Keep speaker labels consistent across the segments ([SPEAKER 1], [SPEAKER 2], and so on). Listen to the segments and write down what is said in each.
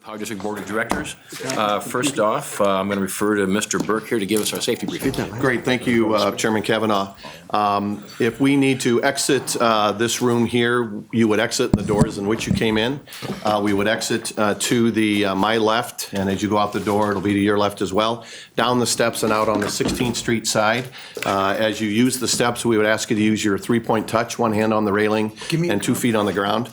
[SPEAKER 1] Omaha District Board of Directors. First off, I'm going to refer to Mr. Burke here to give us our safety briefing.
[SPEAKER 2] Great, thank you, Chairman Kavanaugh. If we need to exit this room here, you would exit the doors in which you came in. We would exit to my left, and as you go out the door, it'll be to your left as well, down the steps and out on the 16th Street side. As you use the steps, we would ask you to use your three-point touch, one hand on the railing and 2 feet on the ground.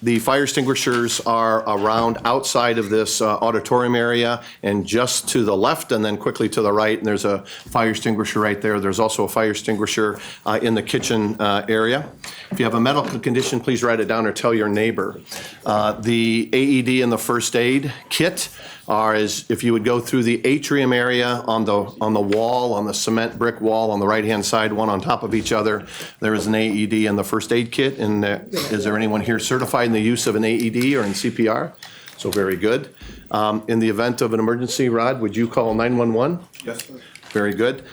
[SPEAKER 2] The fire extinguishers are around outside of this auditorium area and just to the left and then quickly to the right, and there's a fire extinguisher right there. There's also a fire extinguisher in the kitchen area. If you have a medical condition, please write it down or tell your neighbor. The AED and the first aid kit are, as if you would go through the atrium area on the wall, on the cement brick wall on the right-hand side, one on top of each other, there is an AED and the first aid kit. And is there anyone here certified in the use of an AED or in CPR? So very good. In the event of an emergency, Rod, would you call 911?
[SPEAKER 3] Yes, sir.
[SPEAKER 2] Very good.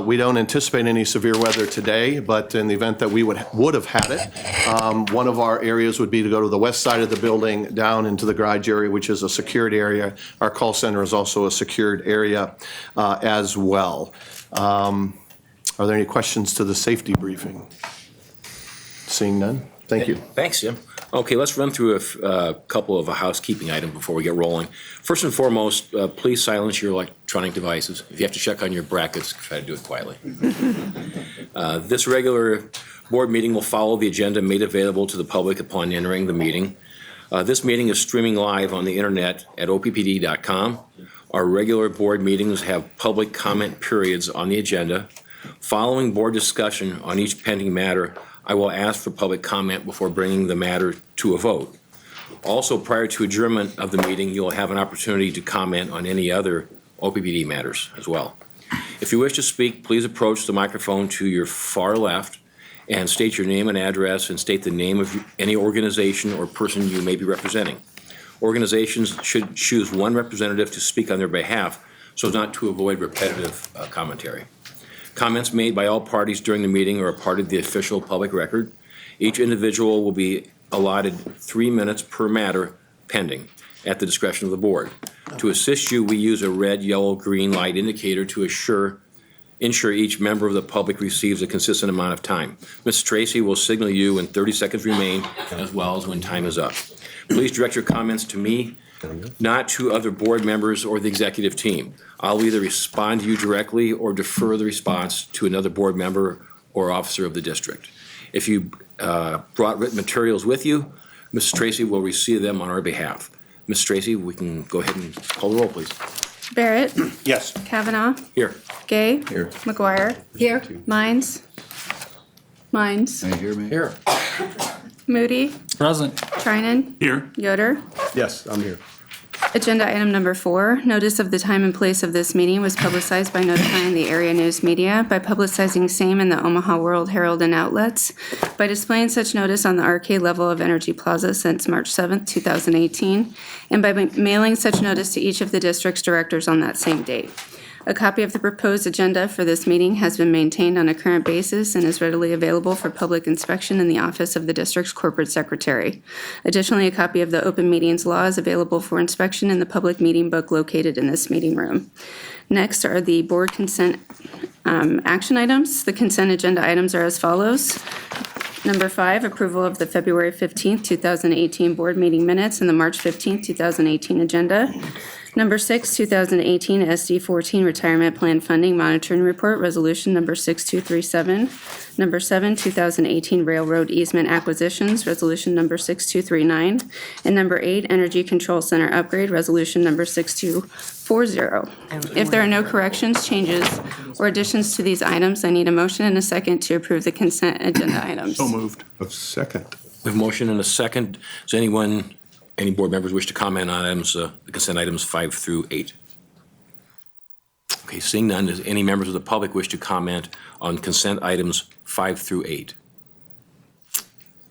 [SPEAKER 2] We don't anticipate any severe weather today, but in the event that we would have had it, one of our areas would be to go to the west side of the building, down into the garage area, which is a secured area. Our call center is also a secured area as well. Are there any questions to the safety briefing? Seeing none, thank you.
[SPEAKER 1] Thanks, Jim. Okay, let's run through a couple of housekeeping items before we get rolling. First and foremost, please silence your electronic devices. If you have to check on your brackets, try to do it quietly. This regular board meeting will follow the agenda made available to the public upon entering the meeting. This meeting is streaming live on the internet at oppd.com. Our regular board meetings have public comment periods on the agenda. Following board discussion on each pending matter, I will ask for public comment before bringing the matter to a vote. Also, prior to adjournment of the meeting, you'll have an opportunity to comment on any other OPPD matters as well. If you wish to speak, please approach the microphone to your far left and state your name and address and state the name of any organization or person you may be representing. Organizations should choose one representative to speak on their behalf so as not to avoid repetitive commentary. Comments made by all parties during the meeting are a part of the official public record. Each individual will be allotted 3 minutes per matter pending at the discretion of the board. To assist you, we use a red, yellow, green light indicator to ensure each member of the public receives a consistent amount of time. Ms. Tracy will signal you when 30 seconds remain as well as when time is up. Please direct your comments to me, not to other board members or the executive team. I'll either respond to you directly or defer the response to another board member or officer of the district. If you brought written materials with you, Mrs. Tracy will receive them on our behalf. Ms. Tracy, we can go ahead and call the roll, please.
[SPEAKER 4] Barrett.
[SPEAKER 3] Yes.
[SPEAKER 4] Kavanaugh.
[SPEAKER 1] Here.
[SPEAKER 4] Gay.
[SPEAKER 3] Here.
[SPEAKER 4] McGuire. Here. Mines.
[SPEAKER 1] Here.
[SPEAKER 4] Moody.
[SPEAKER 5] Present.
[SPEAKER 4] Trinan.
[SPEAKER 5] Here.
[SPEAKER 4] Yoder.
[SPEAKER 3] Yes, I'm here.
[SPEAKER 4] Agenda item number 4, notice of the time and place of this meeting was publicized by notifying the area news media, by publicizing same in the Omaha World Herald and outlets, by displaying such notice on the arcade level of Energy Plaza since March 7th, 2018, and by mailing such notice to each of the district's directors on that same date. A copy of the proposed agenda for this meeting has been maintained on a current basis and is readily available for public inspection in the office of the district's corporate secretary. Additionally, a copy of the open meetings law is available for inspection in the public meeting book located in this meeting room. Next are the board consent action items. The consent agenda items are as follows. Number 5, approval of the February 15th, 2018 board meeting minutes and the March 15th, 2018 agenda. Number 6, 2018 SD14 Retirement Plan Funding Monitoring Report, Resolution Number 6237. Number 7, 2018 Railroad Easement Acquisitions, Resolution Number 6239. And number 8, Energy Control Center Upgrade, Resolution Number 6240. If there are no corrections, changes, or additions to these items, I need a motion and a second to approve the consent agenda items.
[SPEAKER 3] So moved. A second.
[SPEAKER 1] We have a motion and a second. Does any board members wish to comment on items, the consent items 5 through 8? Okay, seeing none, does any members of the public wish to comment on consent items 5 through 8?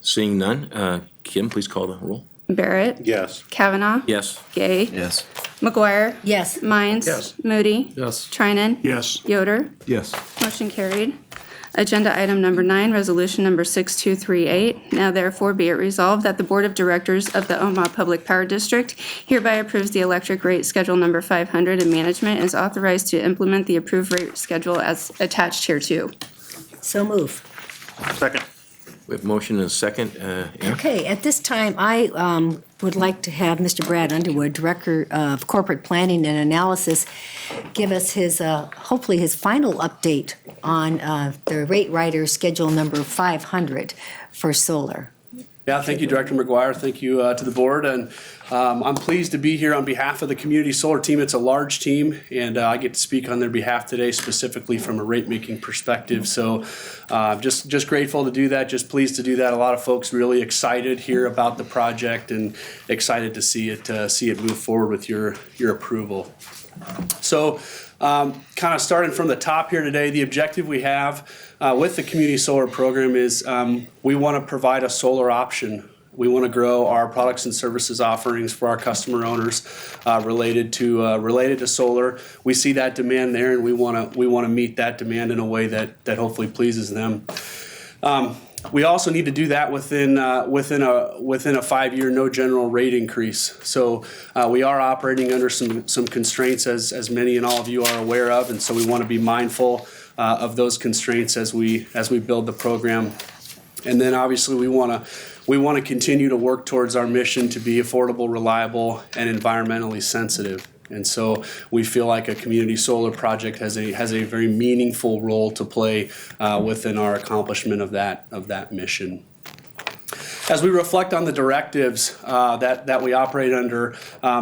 [SPEAKER 1] Seeing none, Kim, please call the roll.
[SPEAKER 4] Barrett.
[SPEAKER 3] Yes.
[SPEAKER 4] Kavanaugh.
[SPEAKER 1] Yes.
[SPEAKER 4] Gay.
[SPEAKER 3] Yes.
[SPEAKER 4] McGuire.
[SPEAKER 6] Yes.
[SPEAKER 4] Mines.
[SPEAKER 3] Yes.
[SPEAKER 4] Moody.
[SPEAKER 5] Yes.
[SPEAKER 4] Trinan.
[SPEAKER 5] Yes.
[SPEAKER 4] Yoder.
[SPEAKER 3] Yes.
[SPEAKER 4] Motion carried. Agenda item number 9, resolution number 6238. Now therefore be it resolved that the Board of Directors of the Omaha Public Power District hereby approves the electric rate schedule number 500, and management is authorized to implement the approved rate schedule as attached hereto.
[SPEAKER 5] So move.
[SPEAKER 6] Second.
[SPEAKER 1] We have motion and a second. Ann?
[SPEAKER 5] Okay, at this time, I would like to have Mr. Brad Underwood, Director of Corporate Planning and Analysis, give us his, hopefully his final update on the rate rider schedule number 500 for solar.
[SPEAKER 6] Yeah, thank you, Director McGuire. Thank you to the board. And I'm pleased to be here on behalf of the community solar team. It's a large team, and I get to speak on their behalf today, specifically from a rate-making perspective. So just grateful to do that, just pleased to do that. A lot of folks really excited here about the project and excited to see it move forward with your approval. So kind of starting from the top here today, the objective we have with the community solar program is we want to provide a solar option. We want to grow our products and services offerings for our customer owners related to solar. We see that demand there, and we want to meet that demand in a way that hopefully pleases them. We also need to do that within a 5-year no general rate increase. So we are operating under some constraints, as many and all of you are aware of, and so we want to be mindful of those constraints as we build the program. And then obviously we want to continue to work towards our mission to be affordable, reliable, and environmentally sensitive. And so we feel like a community solar project has a very meaningful role to play within our accomplishment of that mission. As we reflect on the directives that we operate under,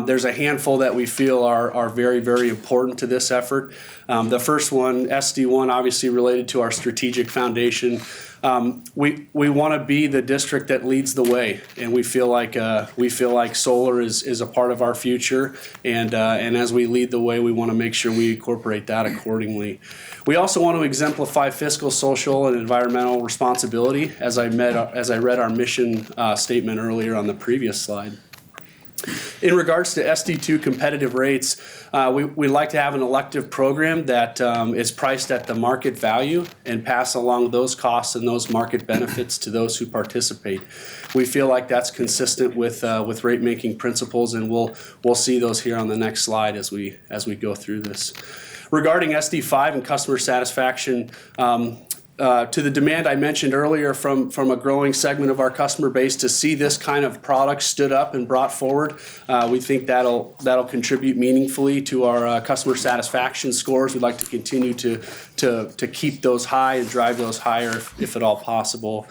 [SPEAKER 6] there's a handful that we feel are very, very important to this effort. The first one, SD1, obviously related to our strategic foundation. We want to be the district that leads the way, and we feel like solar is a part of our future, and as we lead the way, we want to make sure we incorporate that accordingly. We also want to exemplify fiscal, social, and environmental responsibility, as I read our mission statement earlier on the previous slide. In regards to SD2 competitive rates, we like to have an elective program that is priced at the market value and pass along those costs and those market benefits to those who participate. We feel like that's consistent with rate-making principles, and we'll see those here on the next slide as we go through this. Regarding SD5 and customer satisfaction, to the demand I mentioned earlier from a growing segment of our customer base to see this kind of product stood up and brought forward, we think that'll contribute meaningfully to our customer satisfaction scores. We'd like to continue to keep those high and drive those higher if at all possible.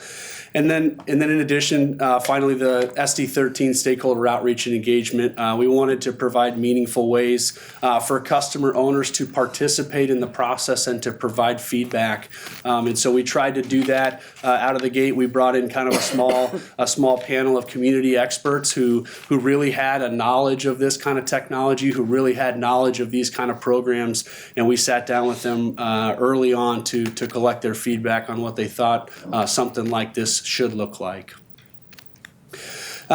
[SPEAKER 6] And then in addition, finally, the SD13 stakeholder outreach and engagement. We wanted to provide meaningful ways for customer owners to participate in the process and to provide feedback. And so we tried to do that out of the gate. We brought in kind of a small panel of community experts who really had a knowledge of this kind of technology, who really had knowledge of these kind of programs, and we sat down with them early on to collect their feedback on what they thought something like this should look like.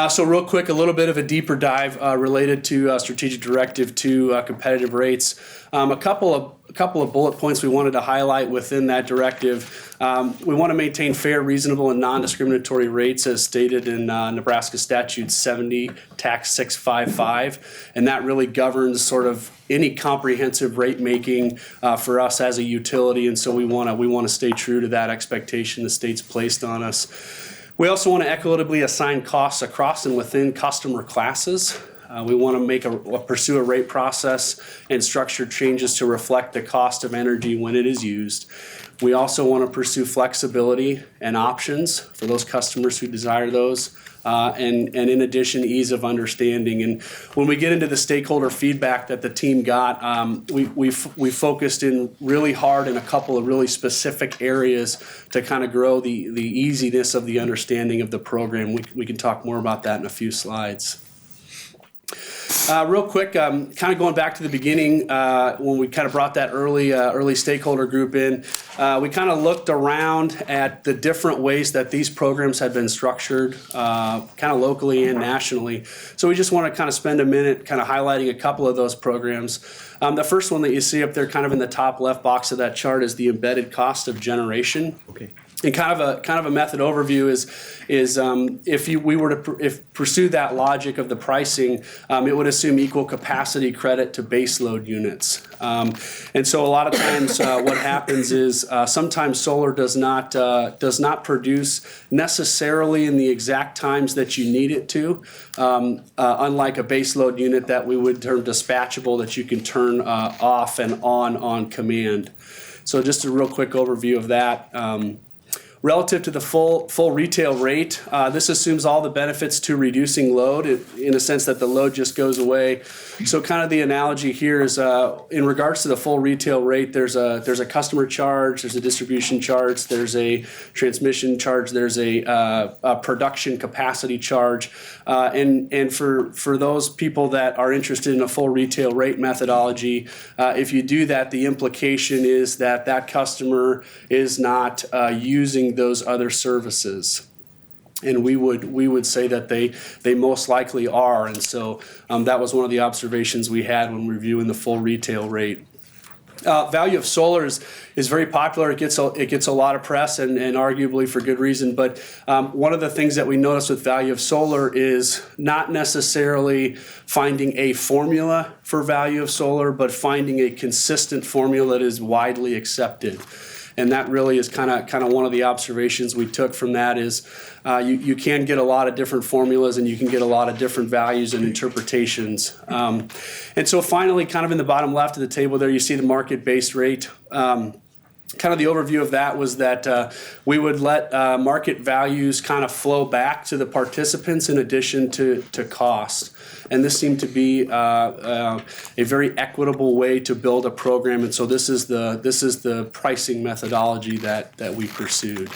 [SPEAKER 6] So real quick, a little bit of a deeper dive related to Strategic Directive 2 competitive rates. A couple of bullet points we wanted to highlight within that directive. We want to maintain fair, reasonable, and non-discriminatory rates as stated in Nebraska Statute 70, Tax 655, and that really governs sort of any comprehensive rate making for us as a utility, and so we want to stay true to that expectation the state's placed on us. We also want to equitably assign costs across and within customer classes. We want to pursue a rate process and structure changes to reflect the cost of energy when it is used. We also want to pursue flexibility and options for those customers who desire those. And in addition, ease of understanding. And when we get into the stakeholder feedback that the team got, we focused in really hard in a couple of really specific areas to kind of grow the easiness of the understanding of the program. We can talk more about that in a few slides. Real quick, kind of going back to the beginning when we kind of brought that early stakeholder group in. we kind of looked around at the different ways that these programs had been structured, kind of locally and nationally. So we just want to kind of spend a minute kind of highlighting a couple of those programs. The first one that you see up there kind of in the top left box of that chart is the embedded cost of generation.
[SPEAKER 2] Okay.
[SPEAKER 6] And kind of a method overview is if we were to pursue that logic of the pricing, it would assume equal capacity credit to baseload units. And so a lot of times what happens is sometimes solar does not produce necessarily in the exact times that you need it to, unlike a baseload unit that we would term dispatchable that you can turn off and on command. So just a real quick overview of that. Relative to the full retail rate, this assumes all the benefits to reducing load in a sense that the load just goes away. So kind of the analogy here is in regards to the full retail rate, there's a customer charge, there's a distribution charge, there's a transmission charge, there's a production capacity charge. And for those people that are interested in a full retail rate methodology, if you do that, the implication is that customer is not using those other services. And we would say that they most likely are. And so that was one of the observations we had when reviewing the full retail rate. Value of solar is very popular. It gets a lot of press and arguably for good reason. But one of the things that we notice with value of solar is not necessarily finding a formula for value of solar, but finding a consistent formula that is widely accepted. And that really is kind of one of the observations we took from that is you can get a lot of different formulas and you can get a lot of different values and interpretations. And so finally, kind of in the bottom left of the table there, you see the market-based rate. Kind of the overview of that was that we would let market values kind of flow back to the participants in addition to cost. And this seemed to be a very equitable way to build a program. And so this is the pricing methodology that we pursued.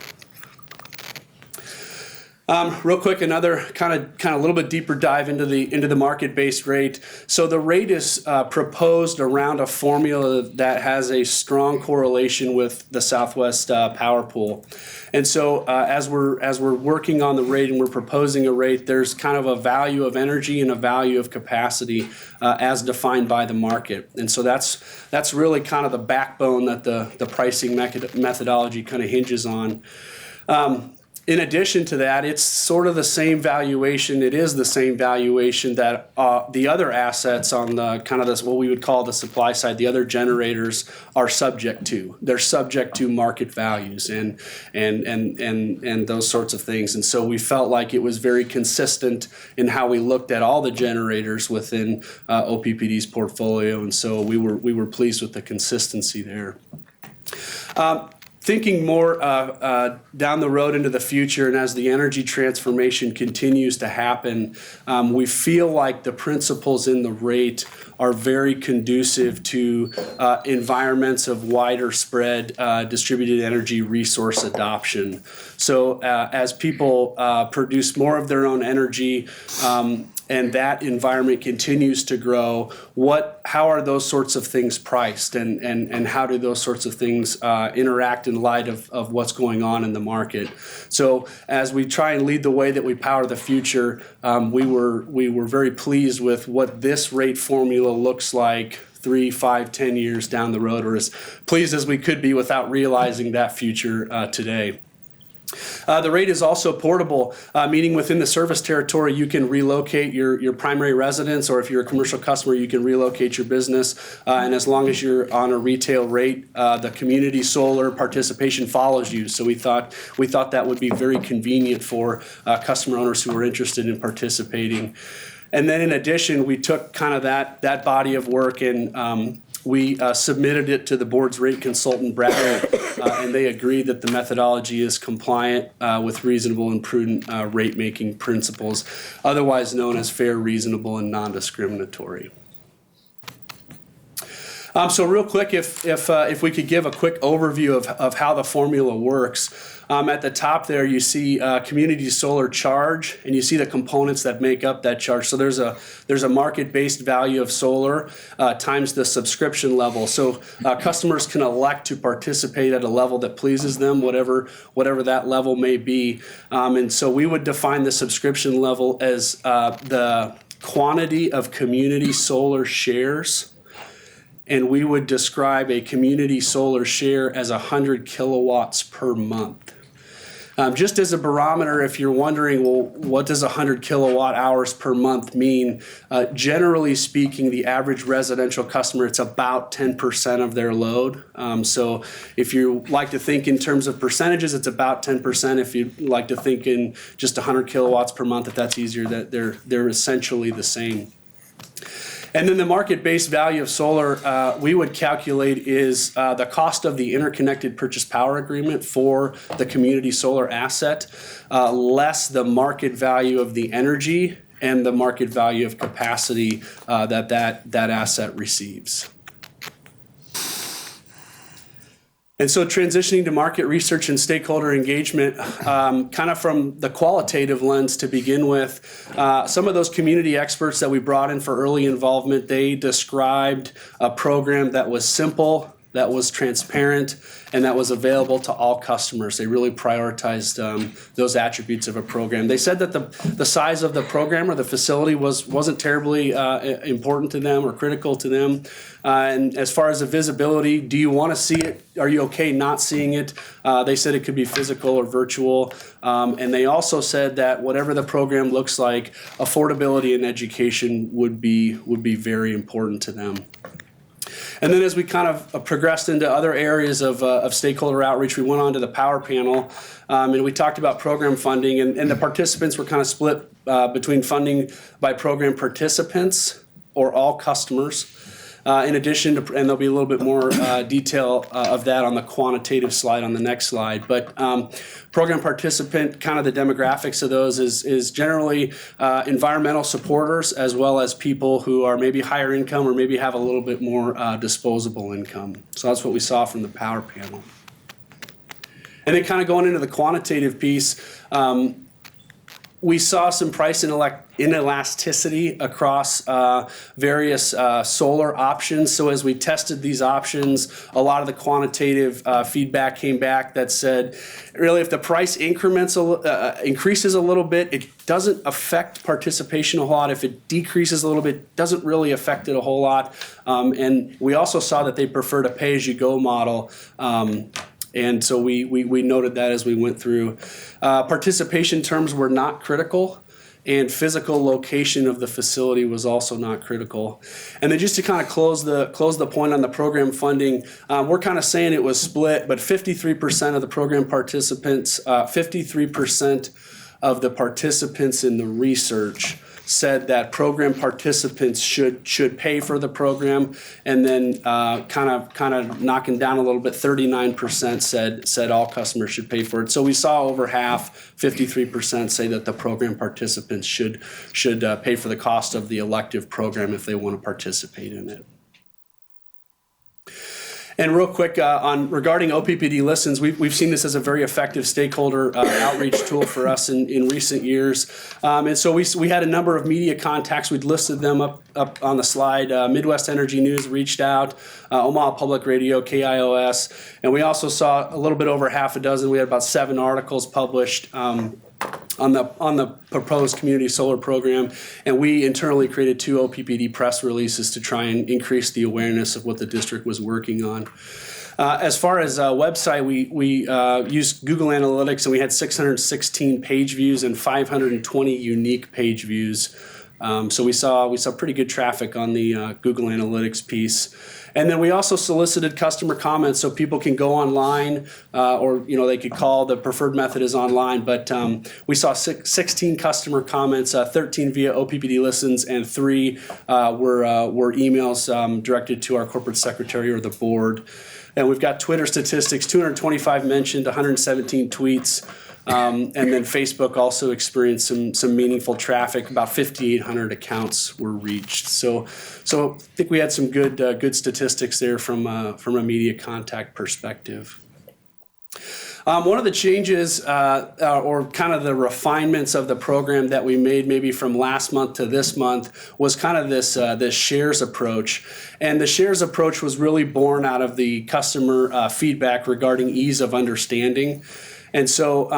[SPEAKER 6] Real quick, another kind of a little bit deeper dive into the market-based rate. So the rate is proposed around a formula that has a strong correlation with the Southwest Power Pool. And so as we're working on the rate and we're proposing a rate, there's kind of a value of energy and a value of capacity as defined by the market. And so that's really kind of the backbone that the pricing methodology kind of hinges on. In addition to that, it's sort of the same valuation. It is the same valuation that the other assets on the kind of this what we would call the supply side, the other generators are subject to. They're subject to market values and those sorts of things. And so we felt like it was very consistent in how we looked at all the generators within OPPD's portfolio. And so we were pleased with the consistency there. Thinking more down the road into the future and as the energy transformation continues to happen, we feel like the principles in the rate are very conducive to environments of wider spread distributed energy resource adoption. So as people produce more of their own energy, and that environment continues to grow, how are those sorts of things priced and how do those sorts of things interact in light of what's going on in the market? So as we try and lead the way that we power the future, we were very pleased with what this rate formula looks like 3, 5, 10 years down the road, or as pleased as we could be without realizing that future today. The rate is also portable, meaning within the service territory you can relocate your primary residence, or if you're a commercial customer you can relocate your business, and as long as you're on a retail rate, the community solar participation follows you. So we thought that would be very convenient for customer owners who are interested in participating. And then in addition, we took kind of that body of work and we submitted it to the board's rate consultant, Brad, and they agreed that the methodology is compliant with reasonable and prudent rate-making principles, otherwise known as fair, reasonable, and non-discriminatory. So real quick, if we could give a quick overview of how the formula works. At the top there, you see community solar charge, and you see the components that make up that charge. So there's a market-based value of solar times the subscription level. So customers can elect to participate at a level that pleases them, whatever that level may be. And so we would define the subscription level as the quantity of community solar shares. And we would describe a community solar share as 100 kilowatts per month. Just as a barometer, if you're wondering, well, what does 100 kilowatt hours per month mean? Generally speaking, the average residential customer, it's about 10% of their load. So if you like to think in terms of percentages, it's about 10%. If you like to think in just 100 kilowatts per month, if that's easier, that they're essentially the same. And then the market-based value of solar, we would calculate is the cost of the interconnected purchase power agreement for the community solar asset, less the market value of the energy and the market value of capacity that asset receives. And so transitioning to market research and stakeholder engagement, kind of from the qualitative lens to begin with, some of those community experts that we brought in for early involvement, they described a program that was simple, that was transparent, and that was available to all customers. They really prioritized those attributes of a program. They said that the size of the program or the facility wasn't terribly important to them or critical to them. And as far as the visibility, do you want to see it? Are you okay not seeing it? They said it could be physical or virtual. And they also said that whatever the program looks like, affordability and education would be very important to them. And then as we kind of progressed into other areas of stakeholder outreach, we went on to the power panel, and we talked about program funding, and the participants were kind of split between funding by program participants or all customers. In addition to, and there'll be a little bit more detail of that on the quantitative slide on the next slide, but program participant, kind of the demographics of those is generally environmental supporters as well as people who are maybe higher income or maybe have a little bit more disposable income. So that's what we saw from the power panel. And then kind of going into the quantitative piece, we saw some price inelasticity across various solar options. So as we tested these options, a lot of the quantitative feedback came back that said, really, if the price increases a little bit, it doesn't affect participation a whole lot. If it decreases a little bit, it doesn't really affect it a whole lot. And we also saw that they preferred a pay-as-you-go model. And so we noted that as we went through. Participation terms were not critical, and physical location of the facility was also not critical. And then just to kind of close the point on the program funding, we're kind of saying it was split, but 53% of the program participants, 53% of the participants in the research said that program participants should pay for the program, and then kind of knocking down a little bit, 39% said all customers should pay for it. So we saw over half, 53%, say that the program participants should pay for the cost of the elective program if they want to participate in it. And real quick, regarding OPPD listens, we've seen this as a very effective stakeholder outreach tool for us in recent years. And so we had a number of media contacts. We'd listed them up on the slide. Midwest Energy News reached out, Omaha Public Radio, KIOS, and we also saw a little bit over half a dozen. We had about 7 articles published on the proposed community solar program, and we internally created 2 OPPD press releases to try and increase the awareness of what the district was working on. As far as website, we used Google Analytics, and we had 616 page views and 520 unique page views. So we saw pretty good traffic on the Google Analytics piece. And then we also solicited customer comments, so people can go online, or they could call. The preferred method is online, but we saw 16 customer comments, 13 via OPPD listens, and 3 were emails directed to our corporate secretary or the board. And we've got Twitter statistics: 225 mentioned, 117 tweets. And then Facebook also experienced some meaningful traffic. About 5,800 accounts were reached. So I think we had some good statistics there from a media contact perspective. One of the changes or kind of the refinements of the program that we made maybe from last month to this month was kind of this shares approach. And the shares approach was really born out of the customer feedback regarding ease of understanding. And so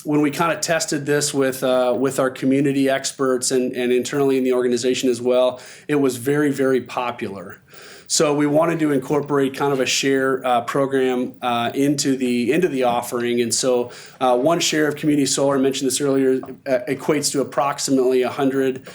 [SPEAKER 6] when we kind of tested this with our community experts and internally in the organization as well, it was very, very popular. So we wanted to incorporate kind of a share program into the offering. And so one share of community solar, I mentioned this earlier, equates to approximately 100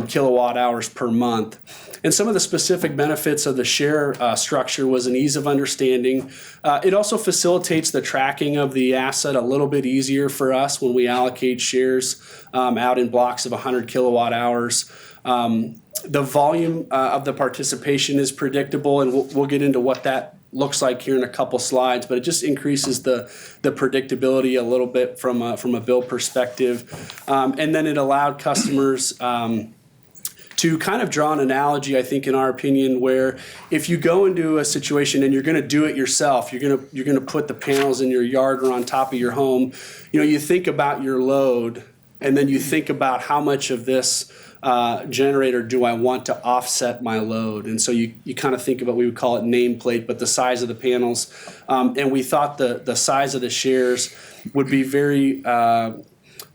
[SPEAKER 6] kilowatt hours per month. And some of the specific benefits of the share structure was an ease of understanding. It also facilitates the tracking of the asset a little bit easier for us when we allocate shares out in blocks of 100 kilowatt hours. The volume of the participation is predictable, and we'll get into what that looks like here in a couple slides, but it just increases the predictability a little bit from a bill perspective. And then it allowed customers to kind of draw an analogy, I think, in our opinion, where if you go into a situation and you're going to do it yourself, you're going to put the panels in your yard or on top of your home, you think about your load, and then you think about how much of this generator do I want to offset my load? And so you kind of think about, we would call it nameplate, but the size of the panels. And we thought the size of the shares would be very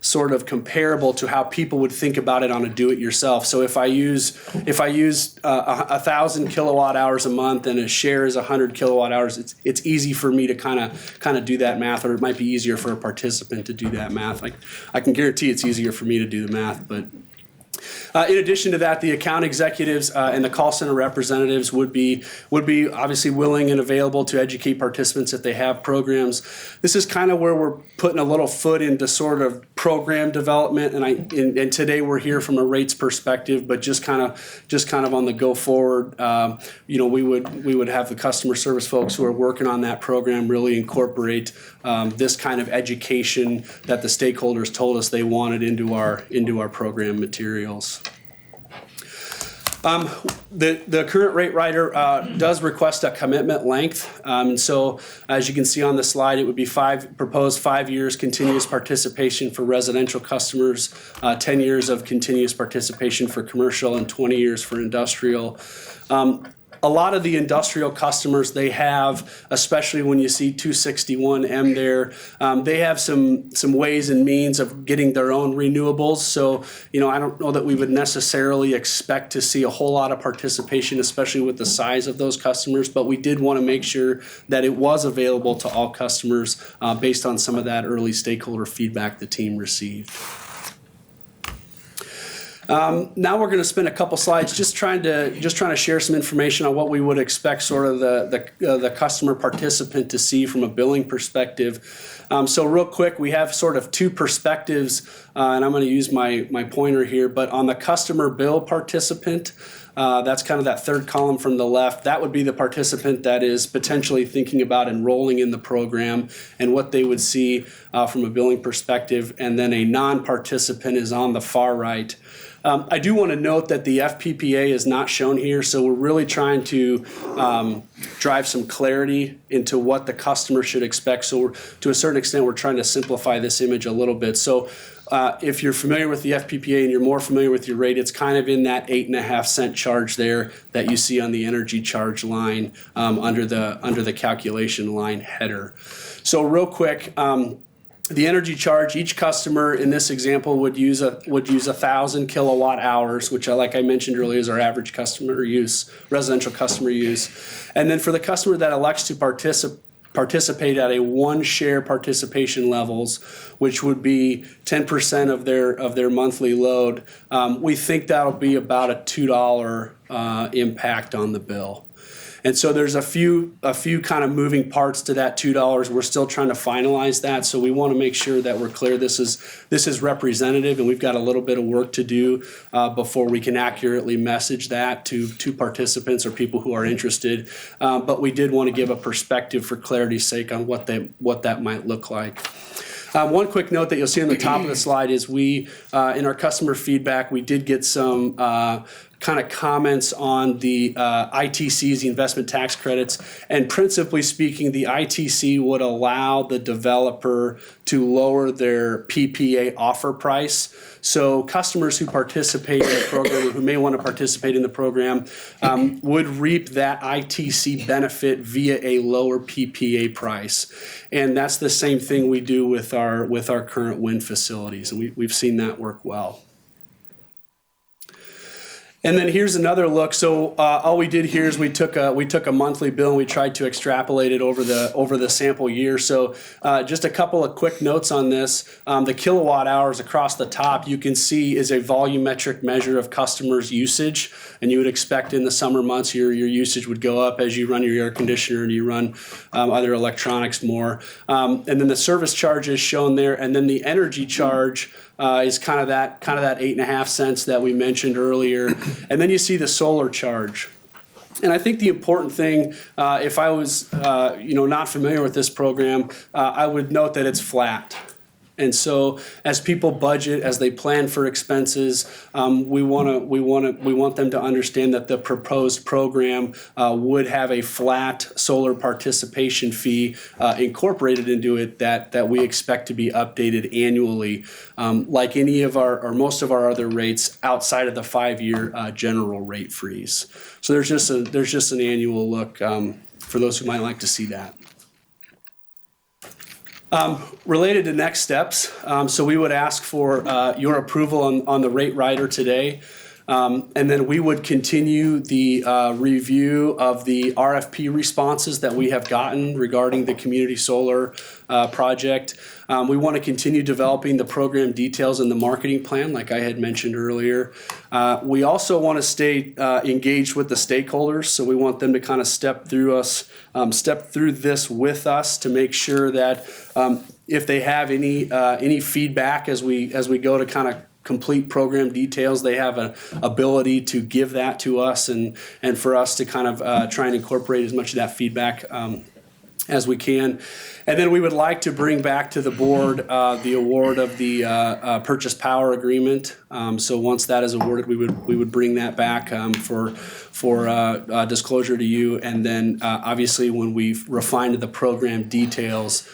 [SPEAKER 6] sort of comparable to how people would think about it on a do-it-yourself. So if I use 1,000 kilowatt hours a month and a share is 100 kilowatt hours, it's easy for me to kind of do that math, or it might be easier for a participant to do that math. Like, I can guarantee it's easier for me to do the math, but in addition to that, the account executives and the call center representatives would be obviously willing and available to educate participants if they have programs. This is kind of where we're putting a little foot into sort of program development, and today we're here from a rates perspective, but just kind of on the go forward, we would have the customer service folks who are working on that program really incorporate this kind of education that the stakeholders told us they wanted into our program materials. The current rate writer does request a commitment length. And so as you can see on the slide, it would be proposed 5 years continuous participation for residential customers, 10 years of continuous participation for commercial, and 20 years for industrial. A lot of the industrial customers they have, especially when you see 261M there, they have some ways and means of getting their own renewables. So, I don't know that we would necessarily expect to see a whole lot of participation, especially with the size of those customers, but we did want to make sure that it was available to all customers based on some of that early stakeholder feedback the team received. Now we're going to spend a couple slides just trying to share some information on what we would expect sort of the customer participant to see from a billing perspective. So real quick, we have sort of two perspectives, and I'm going to use my pointer here, but on the customer bill participant, that's kind of that third column from the left. That would be the participant that is potentially thinking about enrolling in the program and what they would see from a billing perspective. And then a non-participant is on the far right. I do want to note that the FPPA is not shown here, so we're really trying to drive some clarity into what the customer should expect. So to a certain extent, we're trying to simplify this image a little bit. So if you're familiar with the FPPA and you're more familiar with your rate, it's kind of in that 8.5 cent charge there that you see on the energy charge line under the calculation line header. So real quick, the energy charge, each customer in this example would use 1,000 kilowatt hours, which, like I mentioned earlier, is our average customer use, residential customer use. And then for the customer that elects to participate at a one share participation levels, which would be 10% of their monthly load, we think that'll be about a $2 impact on the bill. And so there's a few kind of moving parts to that $2. We're still trying to finalize that, so we want to make sure that we're clear. This is representative, and we've got a little bit of work to do before we can accurately message that to participants or people who are interested. But we did want to give a perspective for clarity's sake on what that might look like. One quick note that you'll see on the top of the slide is we, in our customer feedback, we did get some kind of comments on the ITCs, the investment tax credits, and principally speaking, the ITC would allow the developer to lower their PPA offer price. So customers who participate in the program or who may want to participate in the program would reap that ITC benefit via a lower PPA price. And that's the same thing we do with our current wind facilities, and we've seen that work well. And then here's another look. So all we did here is we took a monthly bill and we tried to extrapolate it over the sample year. So just a couple of quick notes on this. The kilowatt hours across the top you can see is a volumetric measure of customers' usage, and you would expect in the summer months your usage would go up as you run your air conditioner and you run other electronics more. And then the service charge is shown there, and then the energy charge is kind of that 8.5 cents that we mentioned earlier. And then you see the solar charge. And I think the important thing, if I was not familiar with this program, I would note that it's flat. And so as people budget, as they plan for expenses, we want them to understand that the proposed program would have a flat solar participation fee incorporated into it that we expect to be updated annually, like any of our or most of our other rates outside of the 5-year general rate freeze. So there's just an annual look for those who might like to see that. Related to next steps, so we would ask for your approval on the rate rider today, and then we would continue the review of the RFP responses that we have gotten regarding the community solar project. We want to continue developing the program details and the marketing plan, like I had mentioned earlier. We also want to stay engaged with the stakeholders, so we want them to kind of step through this with us to make sure that if they have any feedback as we go to kind of complete program details, they have an ability to give that to us and for us to kind of try and incorporate as much of that feedback as we can. And then we would like to bring back to the board the award of the purchase power agreement. So once that is awarded, we would bring that back for disclosure to you. And then obviously when we've refined the program details,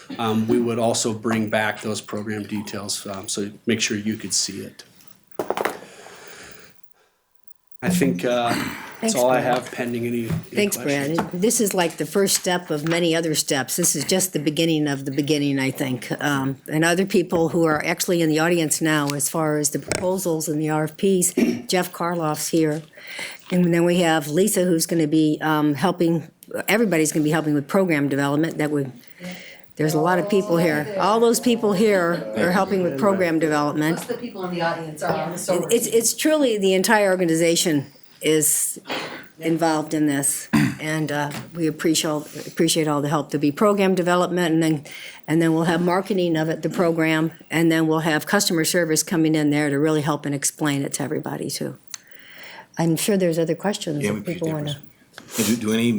[SPEAKER 6] we would also bring back those program details so make sure you could see it. I think that's all I have pending any
[SPEAKER 5] Thanks,
[SPEAKER 6] questions.
[SPEAKER 5] Brad. This is like the first step of many other steps. This is just the beginning of the beginning, I think. And other people who are actually in the audience now, as far as the proposals and the RFPs, Jeff Karloff's here. And then we have Lisa, who's going to be helping, everybody's going to be helping with program development. There's a lot of people here. All those people here are helping with program development.
[SPEAKER 7] Most of the people in the audience are on the solar.
[SPEAKER 5] It's truly the entire organization is involved in this, and we appreciate all the help. There'll be program development, and then we'll have marketing of it, the program, and then we'll have customer service coming in there to really help and explain it to everybody too. I'm sure there's other questions that people want to.
[SPEAKER 1] Do any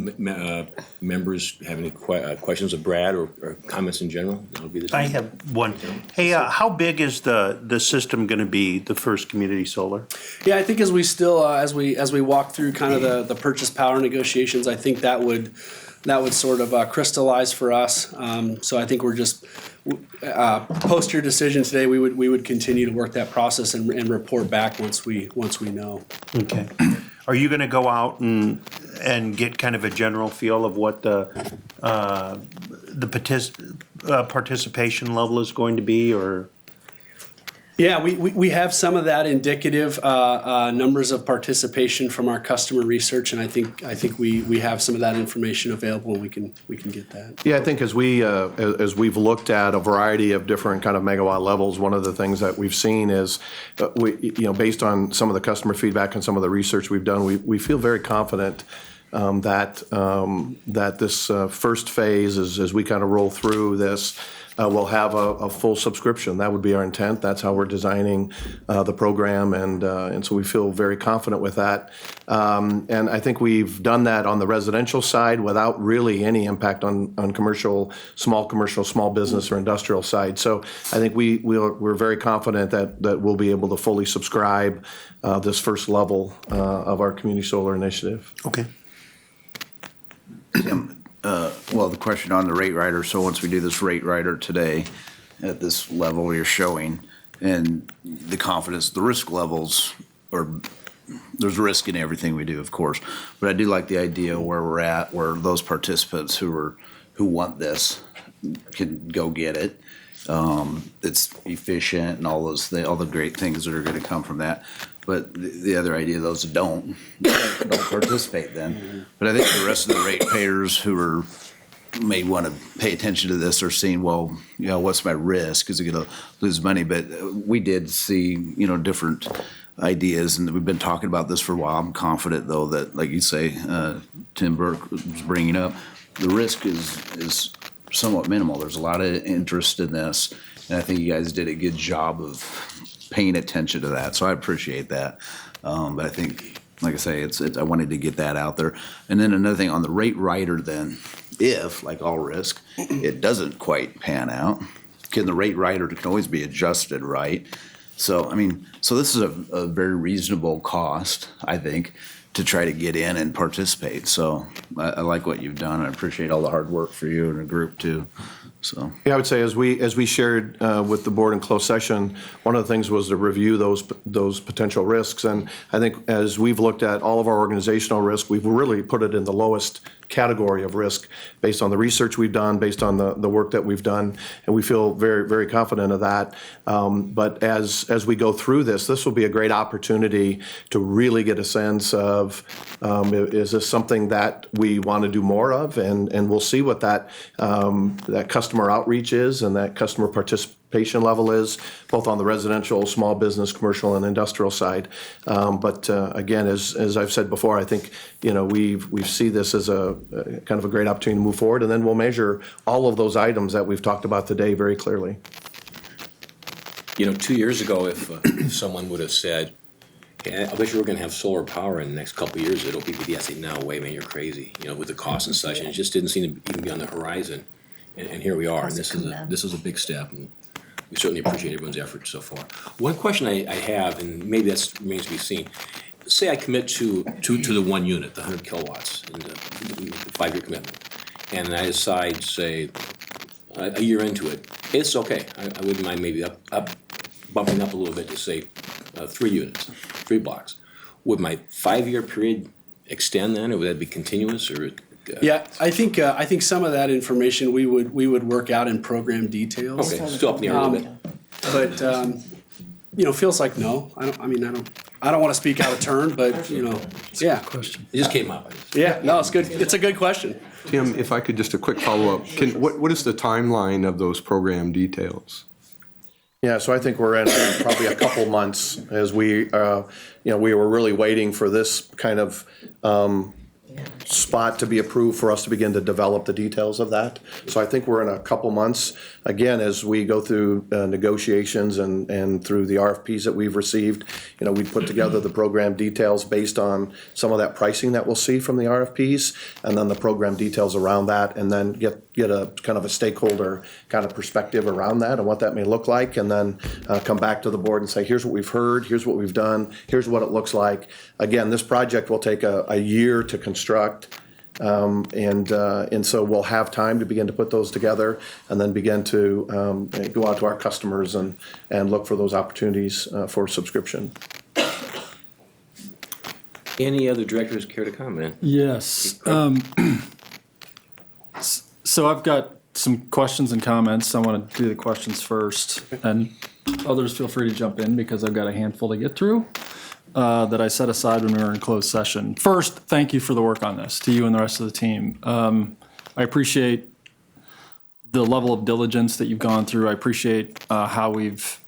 [SPEAKER 1] members have any questions of Brad or comments in general? That'll be the time.
[SPEAKER 8] I have one. Hey, how big is the system going to be, the first community solar?
[SPEAKER 6] Yeah, I think as we still as we walk through kind of the purchase power negotiations, I think that would sort of crystallize for us. So I think we're just post your decision today. We would continue to work that process and report back once we know.
[SPEAKER 8] Okay. Are you going to go out and get kind of a general feel of what the participation level is going to be, or?
[SPEAKER 6] Yeah, we have some of that indicative numbers of participation from our customer research, and I think we have some of that information available, and we can get that.
[SPEAKER 2] Yeah, I think as we've looked at a variety of different kind of megawatt levels, one of the things that we've seen is, based on some of the customer feedback and some of the research we've done, we feel very confident that this first phase, as we kind of roll through this, will have a full subscription. That would be our intent. That's how we're designing the program, and so we feel very confident with that. And I think we've done that on the residential side without really any impact on commercial, small business or industrial side. So I think we're very confident that we'll be able to fully subscribe this first level of our community solar initiative.
[SPEAKER 8] Okay.
[SPEAKER 9] Well, the question on the rate rider, so once we do this rate rider today at this level you're showing, and the confidence, the risk levels, or there's risk in everything we do, of course, but I do like the idea where we're at, where those participants who want this can go get it. It's efficient and all the great things that are gonna come from that. But the other idea, those that don't participate then. But I think the rest of the ratepayers who may want to pay attention to this are seeing, well, what's my risk? Is it going to lose money? But we did see, different ideas, and we've been talking about this for a while. I'm confident, though, that, like you say, Tim Burke was bringing up, the risk is somewhat minimal. There's a lot of interest in this, and I think you guys did a good job of paying attention to that, so I appreciate that. But I think, like I say, I wanted to get that out there. And then another thing on the rate rider, then, if, like all risk, it doesn't quite pan out, the rate rider can always be adjusted, right? So, so this is a very reasonable cost, I think, to try to get in and participate. So I like what you've done. I appreciate all the hard work for you and the group too. So
[SPEAKER 2] Yeah, I would say as we shared with the board in closed session, one of the things was to review those potential risks. And I think as we've looked at all of our organizational risk, we've really put it in the lowest category of risk based on the research we've done, based on the work that we've done, and we feel very, very confident of that. But as we go through this will be a great opportunity to really get a sense of, is this something that we want to do more of? And we'll see what that customer outreach is and that customer participation level is, both on the residential, small business, commercial, and industrial side. But again, as I've said before, I think we see this as a kind of a great opportunity to move forward, and then we'll measure all of those items that we've talked about today very clearly.
[SPEAKER 1] 2 years ago, if someone would have said, "Hey, I bet you we're going to have solar power in the next couple of years," it'll be I'd say, "No, wait, man, you're crazy." With the cost and such, and it just didn't seem to even be on the horizon. And here we are, and this is a big step, and we certainly appreciate everyone's effort so far. One question I have, and maybe that remains to be seen. Say I commit to the one unit, the 100 kilowatts, and the 5-year commitment, and I decide, say, a year into it, it's okay. I wouldn't mind maybe bumping up a little bit to say 3 units, 3 blocks. Would my 5-year period extend then, or would that be continuous, or?
[SPEAKER 6] Yeah, I think some of that information we would work out in program details.
[SPEAKER 1] Okay, still up in the air a little bit.
[SPEAKER 6] But feels like no. I don't want to speak out of turn, but yeah.
[SPEAKER 1] It just came up.
[SPEAKER 6] Yeah, no, it's good. It's a good question.
[SPEAKER 3] Tim, if I could just a quick follow-up, what is the timeline of those program details?
[SPEAKER 2] Yeah, so I think we're at probably a couple months as we were really waiting for this kind of spot to be approved for us to begin to develop the details of that. So I think we're in a couple months, again, as we go through negotiations and through the RFPs that we've received. We put together the program details based on some of that pricing that we'll see from the RFPs, and then the program details around that, and then get a kind of a stakeholder kind of perspective around that and what that may look like, and then come back to the board and say, here's what we've heard, here's what we've done, here's what it looks like. Again, this project will take a year to construct, and so we'll have time to begin to put those together and then begin to go out to our customers and look for those opportunities for subscription.
[SPEAKER 1] Any other directors care to comment?
[SPEAKER 10] Yes. So I've got some questions and comments. I want to do the questions first, and others feel free to jump in because I've got a handful to get through that I set aside when we were in closed session. First, thank you for the work on this, to you and the rest of the team. I appreciate the level of diligence that you've gone through. I appreciate how we've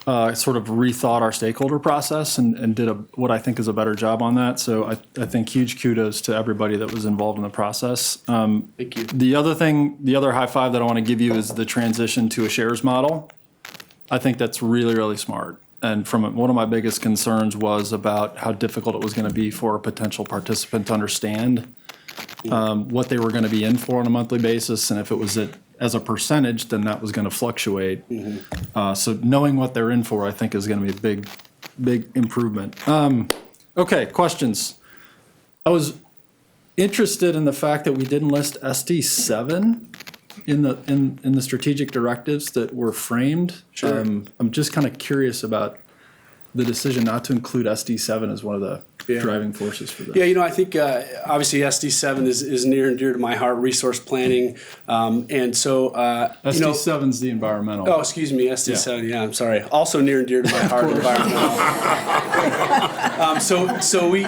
[SPEAKER 10] sort of rethought our stakeholder process and did what I think is a better job on that. So I think huge kudos to everybody that was involved in the process.
[SPEAKER 6] Thank you.
[SPEAKER 10] The other high five that I want to give you is the transition to a shares model. I think that's really, really smart. And one of my biggest concerns was about how difficult it was going to be for a potential participant to understand what they were going to be in for on a monthly basis, and if it was as a percentage, then that was going to fluctuate. So knowing what they're in for, I think, is going to be a big, big improvement. Okay, questions. I was interested in the fact that we didn't list SD7 in the strategic directives that were framed.
[SPEAKER 6] Sure.
[SPEAKER 10] I'm just kind of curious about the decision not to include SD7 as one of the driving forces for this.
[SPEAKER 6] Yeah, I think obviously SD7 is near and dear to my heart, resource planning. And so,
[SPEAKER 10] SD7 is the environmental.
[SPEAKER 6] Oh, excuse me, SD7, yeah, I'm sorry. Also near and dear to my heart, environmental. So we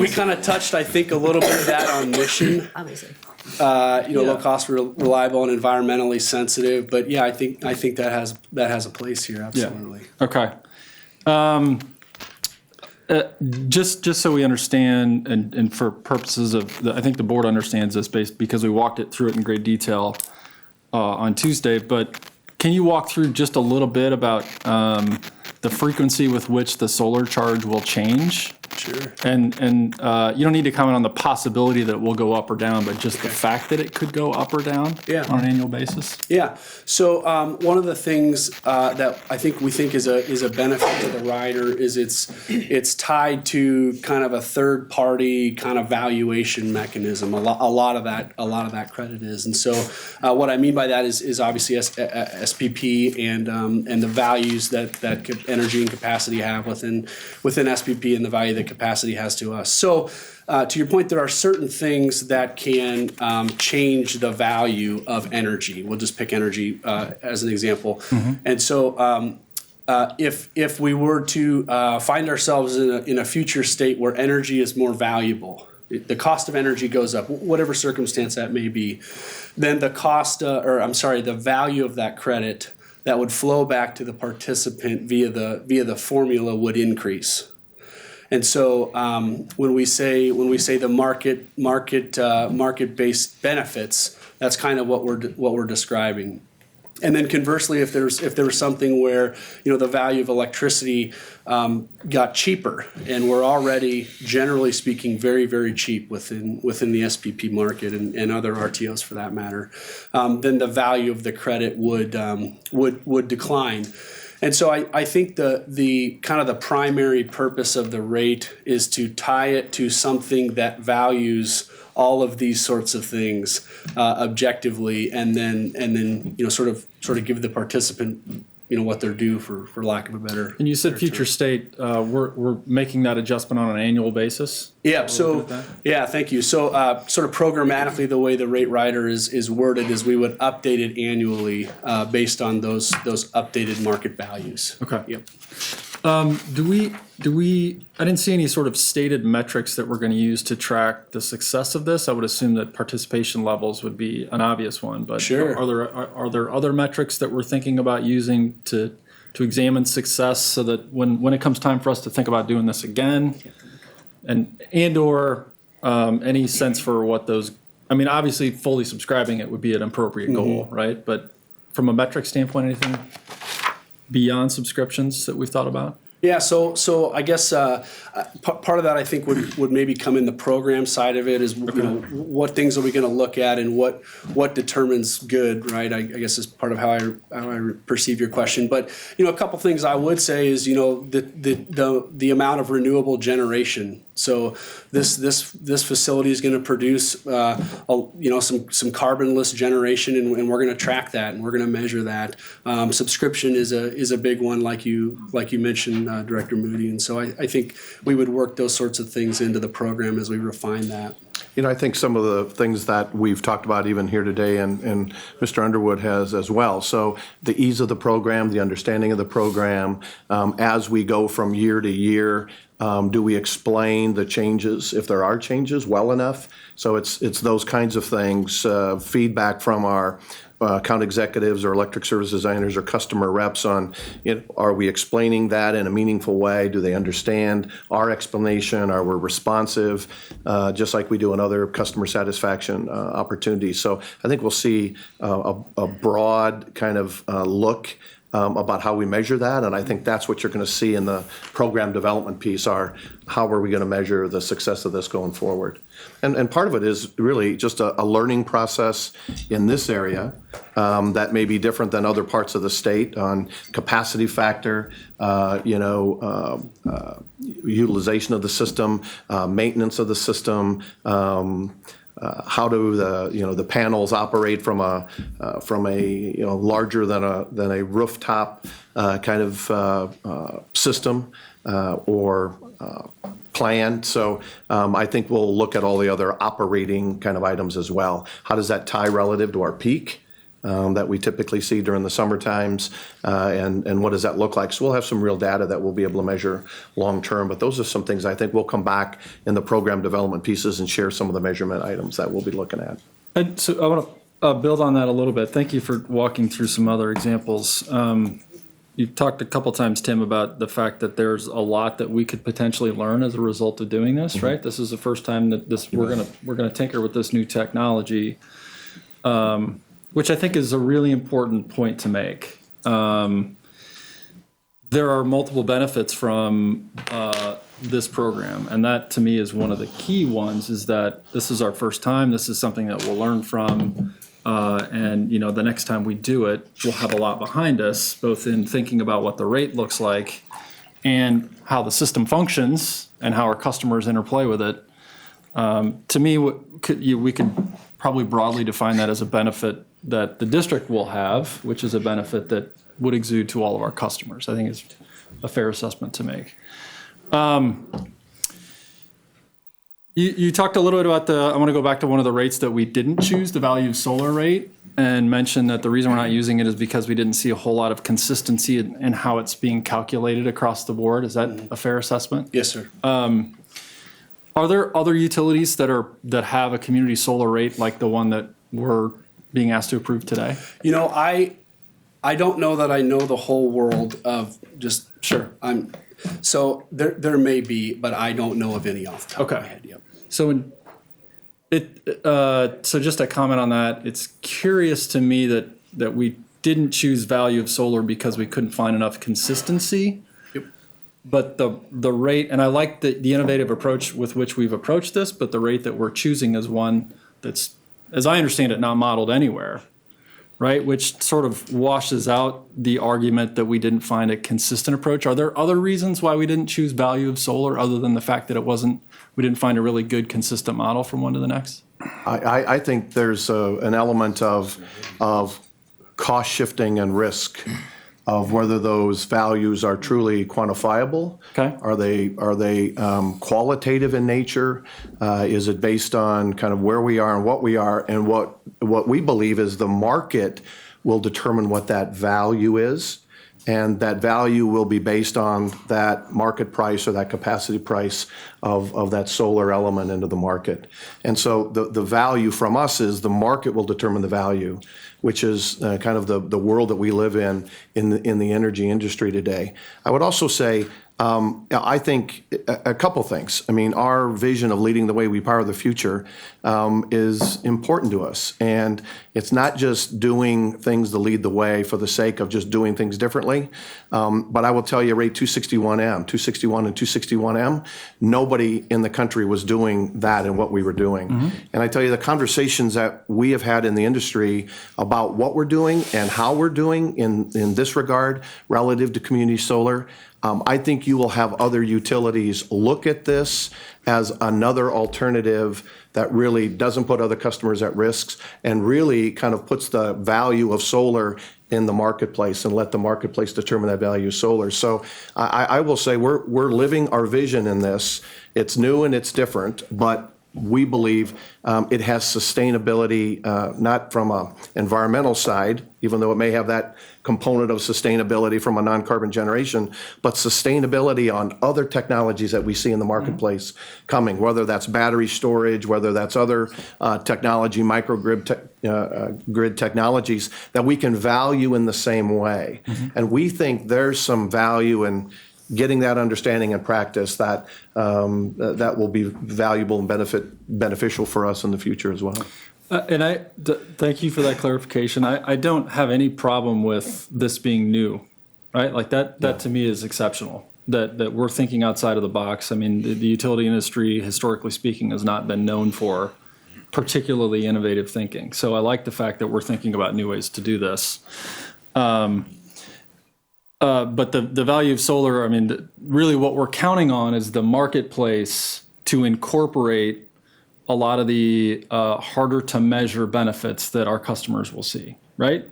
[SPEAKER 6] kind of touched, I think, a little bit of that on mission.
[SPEAKER 5] Obviously.
[SPEAKER 6] Low cost, reliable, and environmentally sensitive. But yeah, I think that has a place here, absolutely.
[SPEAKER 10] Yeah. Okay. Just so we understand, and for purposes of, I think the board understands this because we walked it through it in great detail on Tuesday, but can you walk through just a little bit about the frequency with which the solar charge will change?
[SPEAKER 6] Sure.
[SPEAKER 10] And you don't need to comment on the possibility that it will go up or down, but just the fact that it could go up or down on an annual basis?
[SPEAKER 6] Yeah. So one of the things that I think is a benefit to the rider is it's tied to kind of a third party kind of valuation mechanism. A lot of that credit is, and so what I mean by that is obviously SPP and the values that energy and capacity have within SPP and the value that capacity has to us. So to your point, there are certain things that can change the value of energy. We'll just pick energy as an example. Mm-hmm. And so if we were to find ourselves in a future state where energy is more valuable, the cost of energy goes up, whatever circumstance that may be, then the value of that credit that would flow back to the participant via the formula would increase. And so when we say the market-based benefits, that's kind of what we're describing. And then conversely, if there was something where the value of electricity got cheaper, and we're already generally speaking very, very cheap within the SPP market and other RTOs for that matter, then the value of the credit would decline. And so I think the kind of the primary purpose of the rate is to tie it to something that values all of these sorts of things objectively, and then sort of give the participant what they're due for lack of a better.
[SPEAKER 10] And you said future state. We're making that adjustment on an annual basis.
[SPEAKER 6] Yeah. So thank you. So sort of programmatically, the way the rate rider is worded is we would update it annually based on those updated market values.
[SPEAKER 10] Okay.
[SPEAKER 6] Yep.
[SPEAKER 10] Do we? I didn't see any sort of stated metrics that we're going to use to track the success of this. I would assume that participation levels would be an obvious one, but
[SPEAKER 6] sure.
[SPEAKER 10] Are there other metrics that we're thinking about using to examine success, so that when it comes time for us to think about doing this again, and/or any sense for what those? I mean, obviously, fully subscribing it would be an appropriate goal, right? But from a metric standpoint, anything beyond subscriptions that we've thought about?
[SPEAKER 6] Yeah, so I guess part of that I think would maybe come in the program side of it is what things are we going to look at and what determines good, right? I guess is part of how I perceive your question. But a couple things I would say is the amount of renewable generation. So this facility is going to produce some carbonless generation, and we're going to track that and we're going to measure that. Subscription is a big one, like you mentioned, Director Moody, and so I think we would work those sorts of things into the program as we refine that.
[SPEAKER 2] I think some of the things that we've talked about even here today, and Mr. Underwood has as well. So the ease of the program, the understanding of the program, as we go from year to year, do we explain the changes, if there are changes, well enough? So it's those kinds of things, feedback from our account executives or electric service designers or customer reps on, are we explaining that in a meaningful way? Do they understand our explanation? Are we responsive, just like we do in other customer satisfaction opportunities? So I think we'll see a broad kind of look about how we measure that, and I think that's what you're going to see in the program development piece are how are we going to measure the success of this going forward. And part of it is really just a learning process in this area that may be different than other parts of the state on capacity factor, utilization of the system, maintenance of the system, how do the panels operate from a larger than a rooftop kind of system or plan. So I think we'll look at all the other operating kind of items as well. How does that tie relative to our peak that we typically see during the summer times, and what does that look like? So we'll have some real data that we'll be able to measure long term, but those are some things I think we'll come back in the program development pieces and share some of the measurement items that we'll be looking at.
[SPEAKER 10] And so I want to build on that a little bit. Thank you for walking through some other examples. You've talked a couple times, Tim, about the fact that there's a lot that we could potentially learn as a result of doing this, right? This is the first time that we're gonna tinker with this new technology, which I think is a really important point to make. There are multiple benefits from this program, and that to me is one of the key ones, is that this is our first time, this is something that we'll learn from, and the next time we do it, we'll have a lot behind us, both in thinking about what the rate looks like and how the system functions and how our customers interplay with it. To me, we could probably broadly define that as a benefit that the district will have, which is a benefit that would exude to all of our customers. I think is a fair assessment to make. You talked a little bit about I want to go back to one of the rates that we didn't choose, the value of solar rate, and mention that the reason we're not using it is because we didn't see a whole lot of consistency in how it's being calculated across the board. Is that a fair assessment?
[SPEAKER 6] Yes, sir.
[SPEAKER 10] Are there other utilities that have a community solar rate like the one that we're being asked to approve today?
[SPEAKER 6] I don't know that I know the whole world of just.
[SPEAKER 10] Sure.
[SPEAKER 6] So there may be, but I don't know of any off the top of my head. Yep.
[SPEAKER 10] So so just a comment on that. It's curious to me that we didn't choose value of solar because we couldn't find enough consistency.
[SPEAKER 6] Yep.
[SPEAKER 10] But the rate, and I like the innovative approach with which we've approached this, but the rate that we're choosing is one that's, as I understand it, not modeled anywhere, right? Which sort of washes out the argument that we didn't find a consistent approach. Are there other reasons why we didn't choose value of solar other than the fact that we didn't find a really good consistent model from one to the next?
[SPEAKER 2] I think there's an element of cost shifting and risk of whether those values are truly quantifiable.
[SPEAKER 10] Okay.
[SPEAKER 2] Are they qualitative in nature? Is it based on kind of where we are and what we are, and what we believe is the market will determine what that value is, and that value will be based on that market price or that capacity price of that solar element into the market. And so the value from us is the market will determine the value, which is kind of the world that we live in the energy industry today. I would also say, I think a couple things. I mean, our vision of leading the way we power the future is important to us. And it's not just doing things to lead the way for the sake of just doing things differently. But I will tell you, rate 261 and 261M, nobody in the country was doing that and what we were doing. Mm-hmm. And I tell you, the conversations that we have had in the industry about what we're doing and how we're doing in this regard relative to community solar, I think you will have other utilities look at this as another alternative that really doesn't put other customers at risk and really kind of puts the value of solar in the marketplace and let the marketplace determine that value of solar. So I will say we're living our vision in this. It's new and it's different, but we believe it has sustainability, not from a environmental side, even though it may have that component of sustainability from a non-carbon generation, but sustainability on other technologies that we see in the marketplace coming, whether that's battery storage, whether that's other technology, microgrid grid technologies that we can value in the same way. And we think there's some value in getting that understanding and practice that that will be valuable and beneficial for us in the future as well.
[SPEAKER 10] Thank you for that clarification. I don't have any problem with this being new, right? Like that to me is exceptional, that we're thinking outside of the box. I mean, the utility industry, historically speaking, has not been known for particularly innovative thinking. So I like the fact that we're thinking about new ways to do this. But the value of solar, I mean, really what we're counting on is the marketplace to incorporate a lot of the harder to measure benefits that our customers will see, right?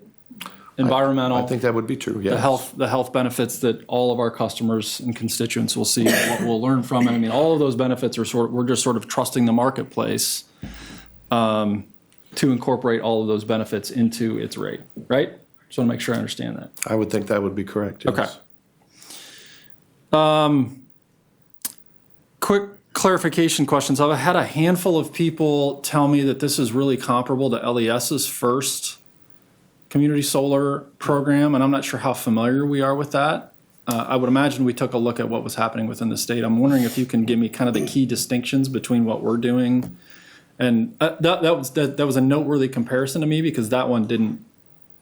[SPEAKER 10] Environmental.
[SPEAKER 2] I think that would be true, yes.
[SPEAKER 10] The health benefits that all of our customers and constituents will see, what we'll learn from it. I mean, all of those benefits are we're just sort of trusting the marketplace to incorporate all of those benefits into its rate, right? Just want to make sure I understand that.
[SPEAKER 2] I would think that would be correct, yes.
[SPEAKER 10] Okay. Quick clarification questions. I've had a handful of people tell me that this is really comparable to LES's first community solar program, and I'm not sure how familiar we are with that. I would imagine we took a look at what was happening within the state. I'm wondering if you can give me kind of the key distinctions between what we're doing. And that was a noteworthy comparison to me, because that one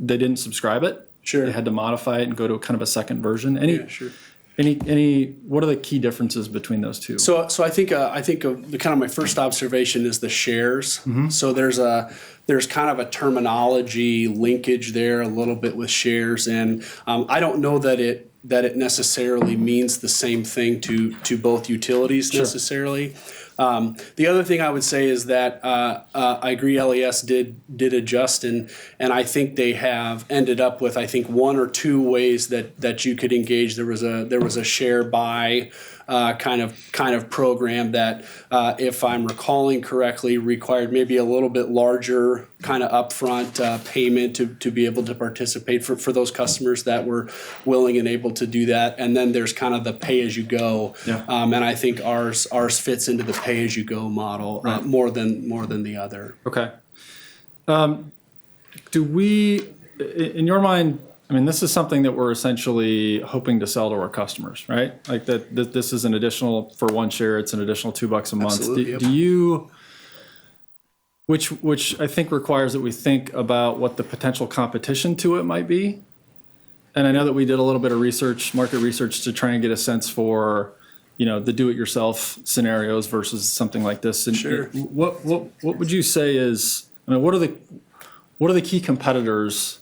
[SPEAKER 10] they didn't subscribe it.
[SPEAKER 6] Sure.
[SPEAKER 10] They had to modify it and go to kind of a second version.
[SPEAKER 6] Sure.
[SPEAKER 10] What are the key differences between those two?
[SPEAKER 6] So I think the kind of my first observation is the shares. So there's kind of a terminology linkage there a little bit with shares, and I don't know that it necessarily means the same thing to both utilities necessarily. The other thing I would say is that I agree LES did adjust, and I think they have ended up with, I think, one or two ways that you could engage. There was a share buy kind of program that, if I'm recalling correctly, required maybe a little bit larger kind of upfront payment to be able to participate for those customers that were willing and able to do that. And then there's kind of the pay as you go, and I think ours fits into the pay as you go model more than the other.
[SPEAKER 10] Okay. Do we, in your mind, I mean, this is something that we're essentially hoping to sell to our customers, right? Like that this is an additional, for one share, it's an additional $2 a month.
[SPEAKER 6] Absolutely, yep.
[SPEAKER 10] Do you, which I think requires that we think about what the potential competition to it might be. And I know that we did a little bit of research, market research, to try and get a sense for, the do-it-yourself scenarios versus something like this. And
[SPEAKER 6] Sure.
[SPEAKER 10] What would you say is, I mean, what are the key competitors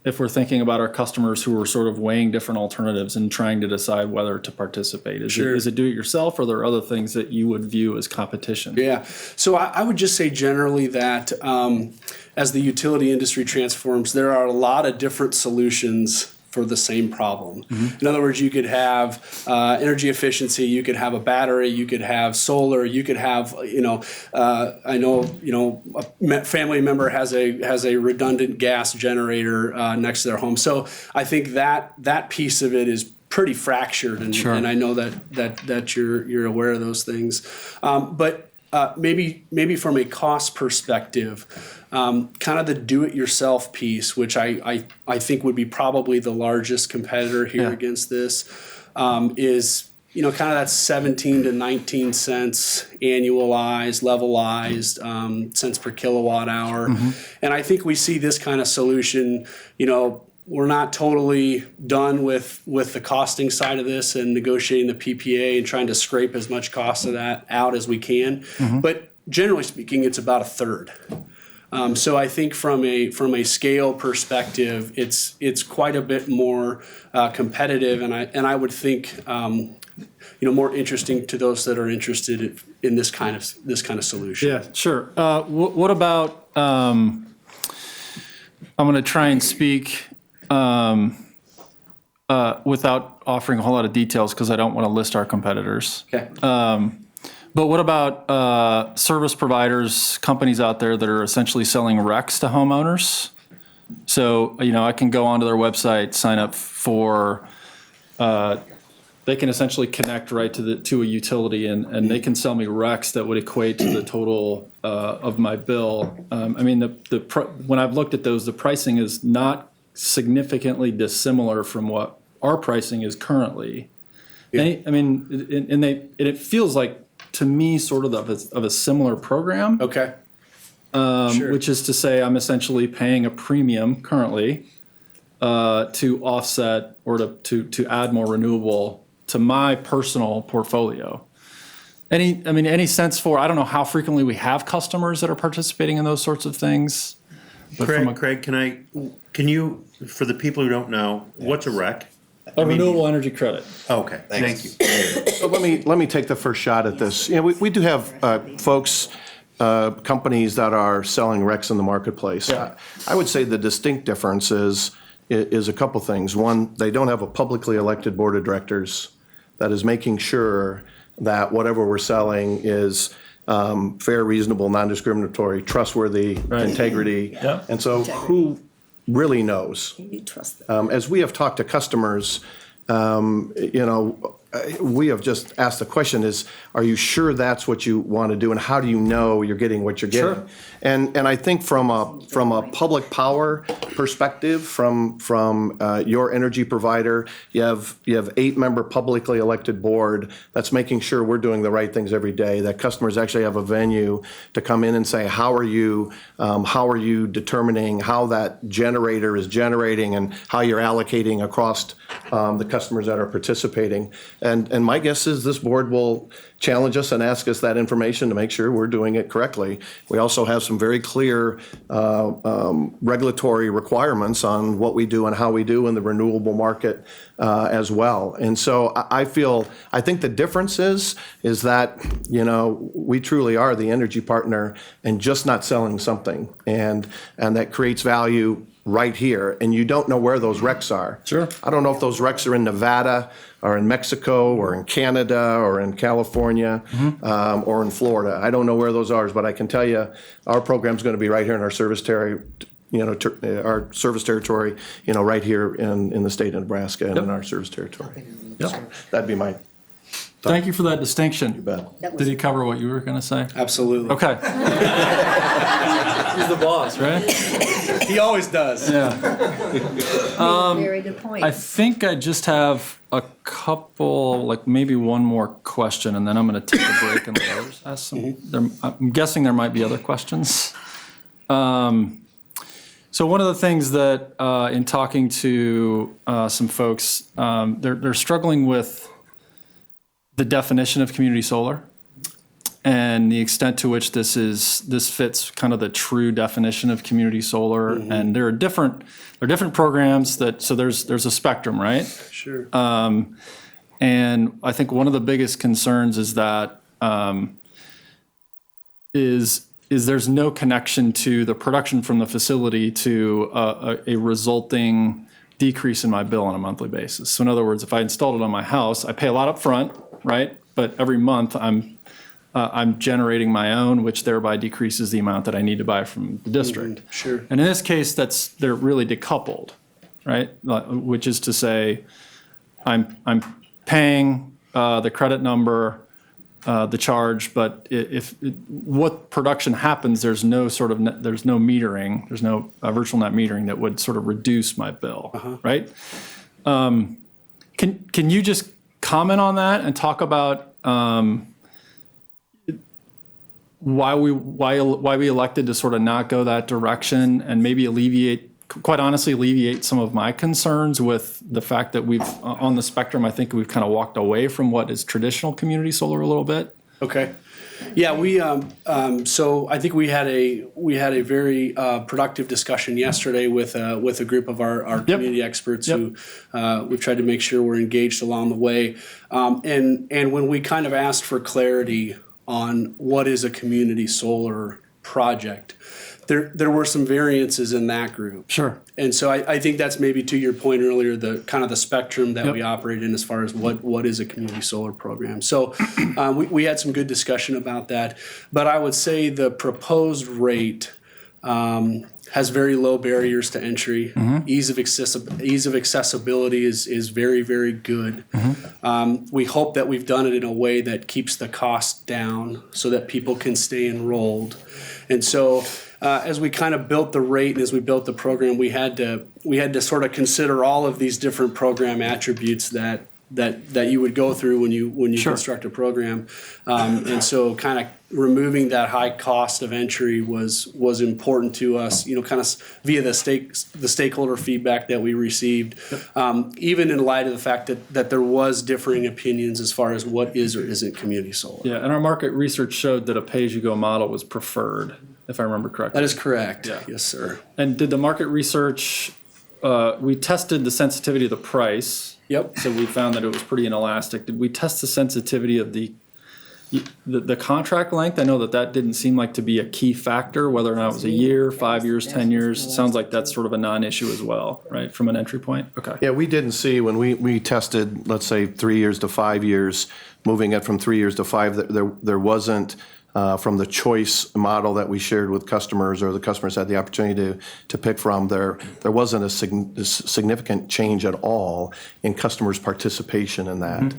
[SPEAKER 10] if we're thinking about our customers who are sort of weighing different alternatives and trying to decide whether to participate? Is it do-it-yourself, or are there other things that you would view as competition?
[SPEAKER 6] Yeah. So I would just say generally that as the utility industry transforms, there are a lot of different solutions for the same problem. In other words, you could have energy efficiency, you could have a battery, you could have solar, you could have, I know, a family member has a redundant gas generator next to their home. So I think that piece of it is pretty fractured, and,
[SPEAKER 10] Sure.
[SPEAKER 6] and I know that you're aware of those things. But maybe from a cost perspective, kind of the do-it-yourself piece, which I think would be probably the largest competitor here against this, is kind of that 17 to 19 cents annualized, levelized cents per kilowatt hour. And I think we see this kind of solution, we're not totally done with the costing side of this and negotiating the PPA and trying to scrape as much cost of that out as we can. But generally speaking, it's about a third. So I think from a scale perspective, it's quite a bit more competitive, and I would think more interesting to those that are interested in this kind of solution.
[SPEAKER 10] Yeah, sure. What about? I'm going to try and speak without offering a whole lot of details, because I don't want to list our competitors.
[SPEAKER 6] Okay.
[SPEAKER 10] But what about service providers, companies out there that are essentially selling RECs to homeowners? So, I can go onto their website, sign up for, they can essentially connect right to a utility and they can sell me RECs that would equate to the total of my bill. When I've looked at those, the pricing is not significantly dissimilar from what our pricing is currently.
[SPEAKER 6] Yeah.
[SPEAKER 10] It feels like, to me, sort of a similar program.
[SPEAKER 6] Okay. Sure.
[SPEAKER 10] Which is to say I'm essentially paying a premium currently to offset or to add more renewable to my personal portfolio. Any sense for, I don't know how frequently we have customers that are participating in those sorts of things. But
[SPEAKER 8] Craig, can you, for the people who don't know, what's a REC?
[SPEAKER 10] A renewable energy credit.
[SPEAKER 8] Okay, thank you.
[SPEAKER 2] So let me take the first shot at this. We do have folks, companies that are selling RECs in the marketplace.
[SPEAKER 10] Yeah.
[SPEAKER 2] I would say the distinct difference is a couple things. One, they don't have a publicly elected board of directors that is making sure that whatever we're selling is fair, reasonable, non-discriminatory, trustworthy, integrity.
[SPEAKER 10] Yeah.
[SPEAKER 2] And so who really knows?
[SPEAKER 5] You trust them.
[SPEAKER 2] As we have talked to customers, we have just asked the question is, are you sure that's what you want to do? And how do you know you're getting what you're getting?
[SPEAKER 10] Sure.
[SPEAKER 2] And I think from a public power perspective, from your energy provider, you have 8-member publicly elected board that's making sure we're doing the right things every day, that customers actually have a venue to come in and say, how are you determining how that generator is generating and how you're allocating across the customers that are participating. And my guess is this board will challenge us and ask us that information to make sure we're doing it correctly. We also have some very clear regulatory requirements on what we do and how we do in the renewable market as well. And so I think the difference is that, we truly are the energy partner and just not selling something. And that creates value right here, and you don't know where those RECs are.
[SPEAKER 10] Sure.
[SPEAKER 2] I don't know if those RECs are in Nevada or in Mexico or in Canada or in California or in Florida. I don't know where those are, but I can tell you our program's going to be right here in our service territory, right here in the state of Nebraska and in our service territory.
[SPEAKER 10] Yep.
[SPEAKER 2] So that'd be my
[SPEAKER 10] Thank you for that distinction.
[SPEAKER 2] You bet.
[SPEAKER 10] Did he cover what you were going to say?
[SPEAKER 6] Absolutely.
[SPEAKER 10] Okay. He's the boss, right?
[SPEAKER 6] He always does.
[SPEAKER 10] Yeah.
[SPEAKER 5] Very good point.
[SPEAKER 10] I think I just have a couple, like maybe one more question, and then I'm going to take a break and let others ask some. I'm guessing there might be other questions. So one of the things that in talking to some folks, they're struggling with the definition of community solar and the extent to which this fits kind of the true definition of community solar. And there are different programs so there's a spectrum, right?
[SPEAKER 6] Sure.
[SPEAKER 10] And I think one of the biggest concerns is that is there's no connection to the production from the facility to a resulting decrease in my bill on a monthly basis. So in other words, if I installed it on my house, I pay a lot up front, right? But every month I'm generating my own, which thereby decreases the amount that I need to buy from the district.
[SPEAKER 6] Sure.
[SPEAKER 10] And in this case, they're really decoupled, right? Which is to say, I'm paying the credit number, the charge, but what production happens, there's no metering, there's no virtual net metering that would sort of reduce my bill, right? Can you just comment on that and talk about why we elected to sort of not go that direction and maybe alleviate some of my concerns with the fact that we've on the spectrum, I think we've kind of walked away from what is traditional community solar a little bit.
[SPEAKER 6] Okay. Yeah, we so I think we had a very productive discussion yesterday with a group of our community experts who we've tried to make sure we're engaged along the way. And when we kind of asked for clarity on what is a community solar project. There were some variances in that group.
[SPEAKER 10] Sure.
[SPEAKER 6] And so I think that's maybe to your point earlier, the kind of the spectrum that
[SPEAKER 10] Yep.
[SPEAKER 6] we operate in as far as what is a community solar program. So we had some good discussion about that. But I would say the proposed rate has very low barriers to entry. Ease of accessibility is very, very good. We hope that we've done it in a way that keeps the cost down so that people can stay enrolled. And so as we kind of built the rate and as we built the program, we had to sort of consider all of these different program attributes that you would go through when you
[SPEAKER 10] Sure.
[SPEAKER 6] construct a program. And so kind of removing that high cost of entry was important to us, kind of via the stakeholder feedback that we received, even in light of the fact that there was differing opinions as far as what is or isn't community solar.
[SPEAKER 10] Yeah, and our market research showed that a pay-as-you-go model was preferred, if I remember correctly.
[SPEAKER 6] That is correct.
[SPEAKER 10] Yeah.
[SPEAKER 6] Yes, sir.
[SPEAKER 10] And did the market research, we tested the sensitivity of the price.
[SPEAKER 6] Yep.
[SPEAKER 10] So we found that it was pretty inelastic. Did we test the sensitivity of the contract length? I know that didn't seem like to be a key factor, whether or not it was a year, 5 years, 10 years. It sounds like that's sort of a non-issue as well, right, from an entry point? Okay.
[SPEAKER 2] Yeah, we didn't see, when we tested, let's say, 3 years to 5 years, moving it from 3 years to 5, there wasn't, from the choice model that we shared with customers, or the customers had the opportunity to pick from, there wasn't a significant change at all in customers' participation in that.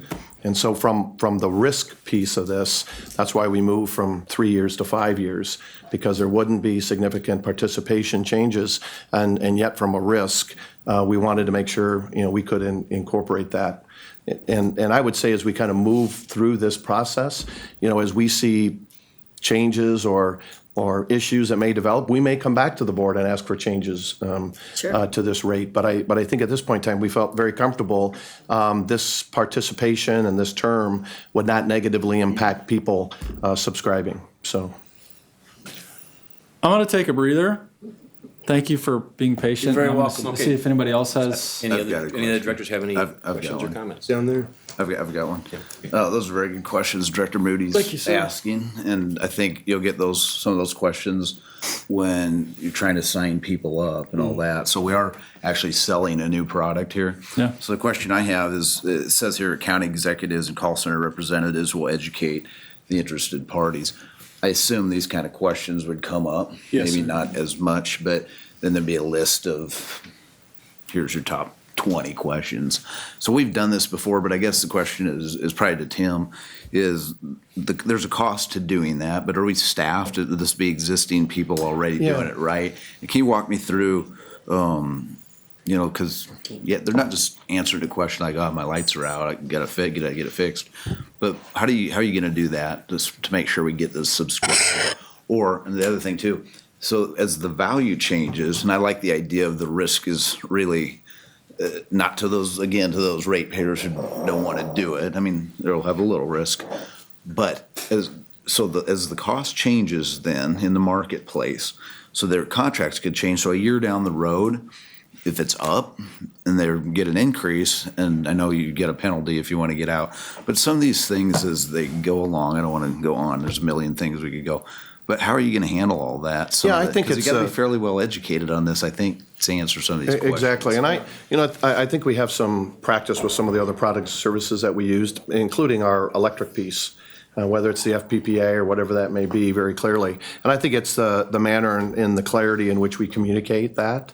[SPEAKER 2] And so from the risk piece of this, that's why we moved from 3 years to 5 years, because there wouldn't be significant participation changes. And yet from a risk, we wanted to make sure, we could incorporate that. And I would say as we kind of move through this process, as we see changes or issues that may develop, we may come back to the board and ask for changes to this rate. But I think at this point in time, we felt very comfortable this participation and this term would not negatively impact people subscribing. So
[SPEAKER 10] I'm going to take a breather. Thank you for being patient.
[SPEAKER 6] You're very
[SPEAKER 10] I'm gonna
[SPEAKER 6] welcome.
[SPEAKER 10] See if anybody else has.
[SPEAKER 1] Any
[SPEAKER 9] I've
[SPEAKER 1] other
[SPEAKER 9] got a
[SPEAKER 1] directors have any
[SPEAKER 9] I've got
[SPEAKER 1] questions or
[SPEAKER 9] one.
[SPEAKER 1] comments?
[SPEAKER 3] Down there?
[SPEAKER 9] I've got one. Those are very good questions Director Moody's
[SPEAKER 10] Thank you, sir.
[SPEAKER 9] asking, and I think you'll get some of those questions when you're trying to sign people up and all that. So we are actually selling a new product here.
[SPEAKER 10] Yeah.
[SPEAKER 9] So the question I have is, it says here, county executives and call center representatives will educate the interested parties. I assume these kind of questions would come up.
[SPEAKER 6] Yes,
[SPEAKER 9] Maybe
[SPEAKER 6] sir.
[SPEAKER 9] not as much, but then there'd be a list of, here's your top 20 questions. So we've done this before, but I guess the question is probably to Tim, there's a cost to doing that, but are we staffed? Would this be existing people already doing it right? And can you walk me through, because they're not just answering a question like, oh, my lights are out, I gotta get it fixed. But how are you gonna do that just to make sure we get this subscribed? And the other thing too, so as the value changes, and I like the idea of the risk is really not to those ratepayers who don't want to do it. I mean, they'll have a little risk, but as the cost changes then in the marketplace, so their contracts could change. So a year down the road, if it's up and they get an increase, and I know you get a penalty if you want to get out, but some of these things as they go along, I don't want to go on. There's a million things we could go. But how are you going to handle all that?
[SPEAKER 2] I think
[SPEAKER 9] you
[SPEAKER 2] it's
[SPEAKER 9] got to be fairly well educated on this, I think, to answer some of these questions.
[SPEAKER 2] Exactly, and I think we have some practice with some of the other products and services that we used, including our electric piece, whether it's the FPPA or whatever that may be, very clearly. And I think it's the manner and the clarity in which we communicate that.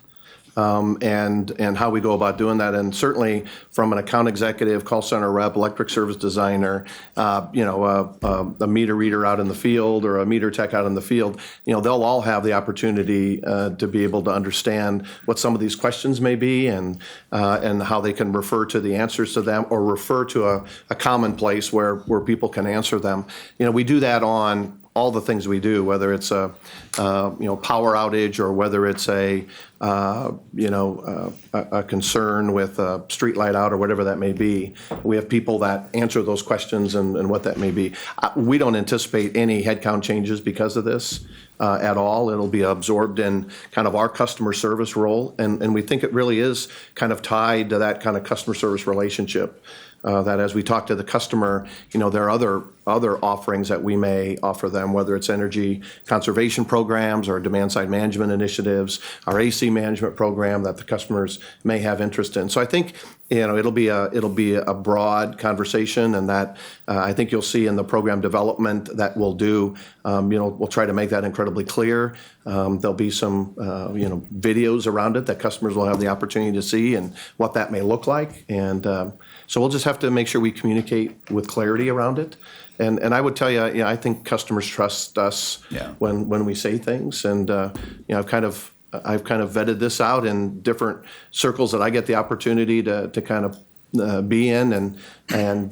[SPEAKER 2] And how we go about doing that. And certainly from an account executive, call center rep, electric service designer, a meter reader out in the field or a meter tech out in the field, they'll all have the opportunity to be able to understand what some of these questions may be and how they can refer to the answers to them or refer to a common place where people can answer them. We do that on all the things we do, whether it's a power outage or whether it's a concern with a street light out or whatever that may be. We have people that answer those questions and what that may be. We don't anticipate any headcount changes because of this at all. It'll be absorbed in kind of our customer service role, and we think it really is kind of tied to that kind of customer service relationship. That as we talk to the customer, there are other other offerings that we may offer them, whether it's energy conservation programs or demand-side management initiatives, our AC management program that the customers may have interest in. So I think, it'll be a broad conversation, and that I think you'll see in the program development that we'll do. We'll try to make that incredibly clear. There'll be some videos around it that customers will have the opportunity to see and what that may look like. And so we'll just have to make sure we communicate with clarity around it. And I would tell you, I think customers trust us when we say things. And I've kind of vetted this out in different circles that I get the opportunity to kind of be in, and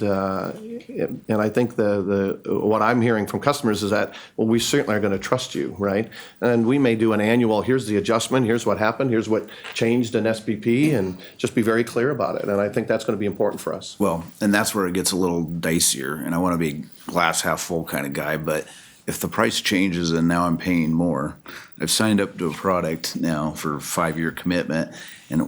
[SPEAKER 2] I think the what I'm hearing from customers is that, well, we certainly are going to trust you, right? And we may do an annual, here's the adjustment, here's what happened, here's what changed in SBP, and just be very clear about it. And I think that's going to be important for us.
[SPEAKER 9] Well, and that's where it gets a little dicier, and I want to be glass half full kind of guy, but if the price changes and now I'm paying more, I've signed up to a product now for a 5-year commitment, and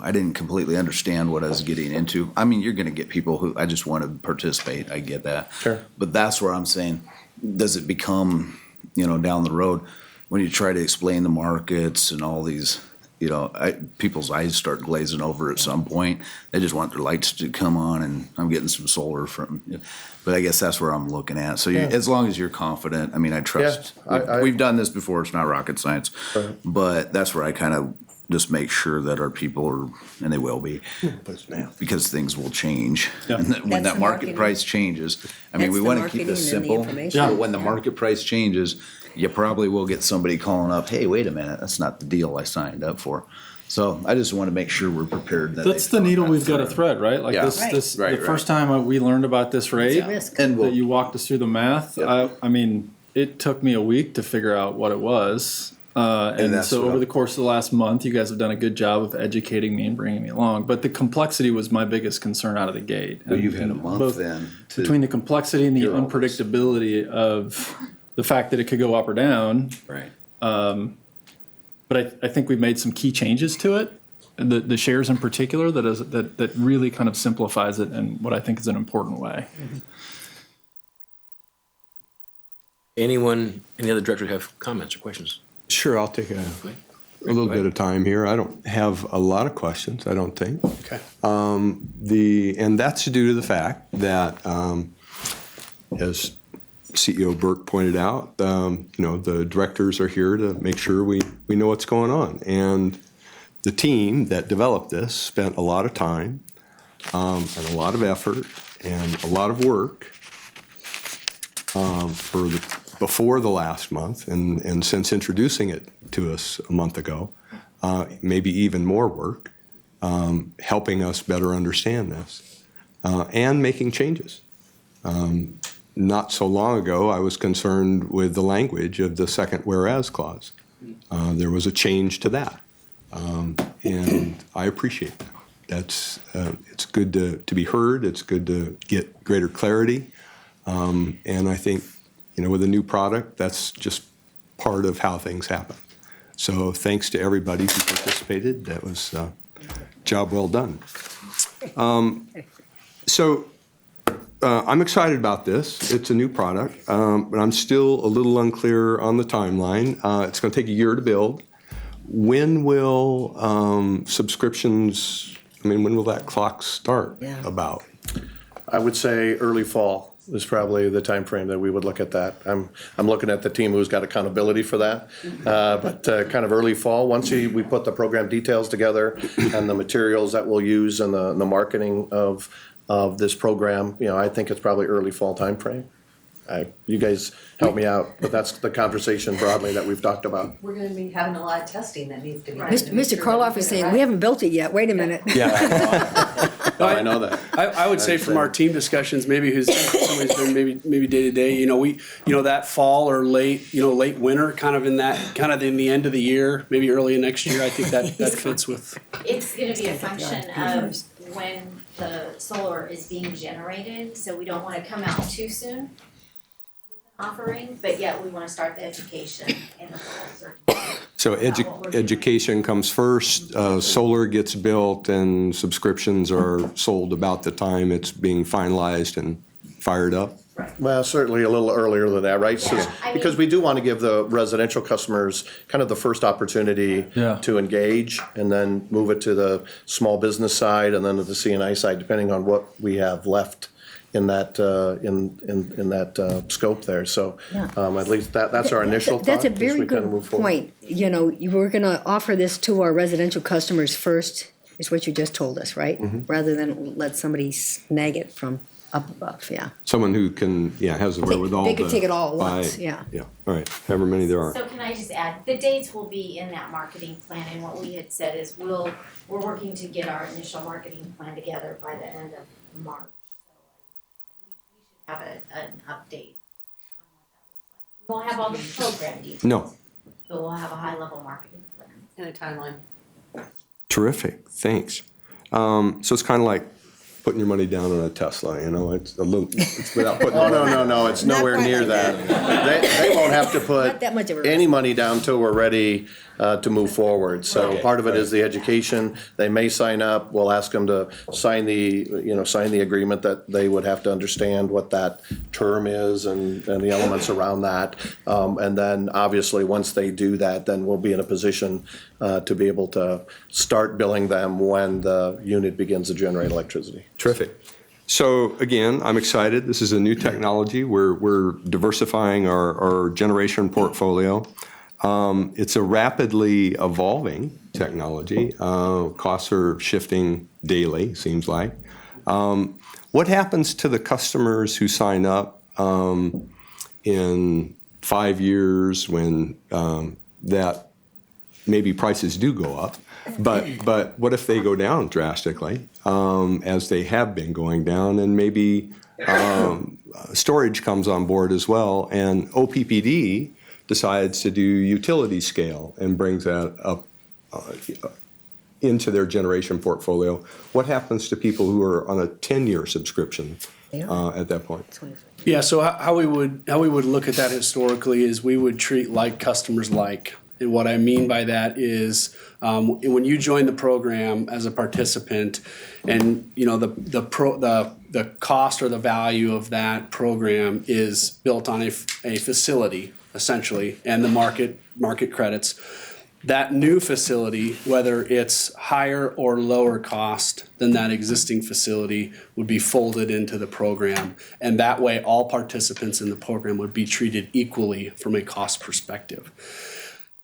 [SPEAKER 9] I didn't completely understand what I was getting into. I mean, you're going to get people who I just want to participate. I get that.
[SPEAKER 2] Sure.
[SPEAKER 9] But that's where I'm saying, does it become, down the road when you try to explain the markets and all these, people's eyes start glazing over at some point. They just want their lights to come on, and I'm getting some solar from. But I guess that's where I'm looking at. So as long as you're confident, I mean, I trust. We've done this before. It's not rocket science. Right. But that's where I kind of just make sure that our people are, and they will be, because things will change. Yeah. And when that market price changes, I mean, we want to keep this simple. But when the market price changes, you probably will get somebody calling up, hey, wait a minute, that's not the deal I signed up for. So I just want to make sure we're prepared.
[SPEAKER 10] That's the needle we've got to thread, right? Like the first time we learned about this rate, that you walked us through the math, I mean, it took me a week to figure out what it was. And so over the course of the last month, you guys have done a good job of educating me and bringing me along. But the complexity was my biggest concern out of the gate.
[SPEAKER 9] Well, you've had a month then.
[SPEAKER 10] Between the complexity and the unpredictability of the fact that it could go up or down.
[SPEAKER 9] Right.
[SPEAKER 10] But I think we've made some key changes to it, the shares in particular, that really kind of simplifies it in what I think is an important way.
[SPEAKER 1] Mm-hmm. Any other directors have comments or questions?
[SPEAKER 3] Sure, I'll take a little bit of time here. I don't have a lot of questions, I don't think.
[SPEAKER 6] Okay.
[SPEAKER 3] And that's due to the fact that, as CEO Burke pointed out, the directors are here to make sure we know what's going on. And the team that developed this spent a lot of time and a lot of effort and a lot of work before the last month, and since introducing it to us a month ago, maybe even more work, helping us better understand this and making changes. Not so long ago, I was concerned with the language of the second whereas clause. There was a change to that, and I appreciate that. It's good to be heard. It's good to get greater clarity, and I think with a new product, that's just part of how things happen. So thanks to everybody who participated. That was a job well done. I'm excited about this. It's a new product, but I'm still a little unclear on the timeline. It's going to take a year to build. When will subscriptions, when will that clock start about?
[SPEAKER 2] I would say early fall is probably the time frame that we would look at that. I'm looking at the team who's got accountability for that, but kind of early fall. Once we put the program details together and the materials that we'll use and the marketing of this program, I think it's probably early fall time frame. You guys help me out, but that's the conversation broadly that we've talked about.
[SPEAKER 7] We're gonna be having a lot of testing that needs to be done.
[SPEAKER 5] Mr. Karloff is saying, we haven't built it yet, wait a minute.
[SPEAKER 2] Yeah. I know that.
[SPEAKER 6] I would say from our team discussions, maybe somebody's been maybe day to day, that fall or late winter, kind of in the end of the year, maybe early next year. I think that fits with.
[SPEAKER 11] It's going to be a function of when the solar is being generated, so we don't want to come out too soon with an offering, but yet we want to start the education in the fall.
[SPEAKER 3] So education comes first, solar gets built, and subscriptions are sold about the time it's being finalized and fired up?
[SPEAKER 11] Right.
[SPEAKER 2] Well, certainly a little earlier than that, right? So-
[SPEAKER 11] Yeah, I
[SPEAKER 2] Because
[SPEAKER 11] mean-
[SPEAKER 2] we do want to give the residential customers kind of the first opportunity
[SPEAKER 10] Yeah.
[SPEAKER 2] to engage, and then move it to the small business side, and then to the CNI side, depending on what we have left in that, in that scope there. So
[SPEAKER 5] Yeah.
[SPEAKER 2] at least that's our initial thought.
[SPEAKER 5] That's a
[SPEAKER 2] as we
[SPEAKER 5] very
[SPEAKER 2] kind of
[SPEAKER 5] good
[SPEAKER 2] move forward.
[SPEAKER 5] point. You know, you were gonna offer this to our residential customers first, is what you just told us, right?
[SPEAKER 2] Mm-hmm.
[SPEAKER 5] Rather than let somebody snag it from up above, yeah.
[SPEAKER 3] Someone who can, has the wherewithal.
[SPEAKER 5] They could
[SPEAKER 3] to
[SPEAKER 5] take it all at
[SPEAKER 3] buy-
[SPEAKER 5] once, yeah.
[SPEAKER 3] Yeah, all right, however many there are.
[SPEAKER 11] So can I just add, the dates will be in that marketing plan, and what we had said is we're working to get our initial marketing plan together by the end of March. So we should have an update on what that looks like. We won't have all the program details.
[SPEAKER 3] No,
[SPEAKER 11] But we'll have a high-level marketing plan.
[SPEAKER 7] And a timeline.
[SPEAKER 3] terrific, thanks. So it's kind of like putting your money down on a Tesla, it's a little, it's without putting.
[SPEAKER 2] Oh, no, it's
[SPEAKER 5] Not
[SPEAKER 2] nowhere
[SPEAKER 5] quite
[SPEAKER 2] near
[SPEAKER 5] like
[SPEAKER 2] that. They won't have to
[SPEAKER 5] Not that much of
[SPEAKER 2] put
[SPEAKER 5] a
[SPEAKER 2] any money down till we're ready to move forward. So part of it is the education. They may sign up, we'll ask them to sign the agreement that they would have to understand what that term is and the elements around that. And then obviously, once they do that, then we'll be in a position to be able to start billing them when the unit begins to generate electricity.
[SPEAKER 3] Terrific. So again, I'm excited. This is a new technology. We're diversifying our generation portfolio. It's a rapidly evolving technology. Costs are shifting daily, seems like. What happens to the customers who sign up in 5 years when that maybe prices do go up? But what if they go down drastically, as they have been going down, and maybe storage comes on board as well, and OPPD decides to do utility scale and brings that up into their generation portfolio? What happens to people who are on a 10-year subscription at that point?
[SPEAKER 6] Yeah, so how we would look at that historically is we would treat like customers like. And what I mean by that is when you join the program as a participant, and the cost or the value of that program is built on a facility essentially, and the market credits. That new facility, whether it's higher or lower cost than that existing facility, would be folded into the program. And that way, all participants in the program would be treated equally from a cost perspective.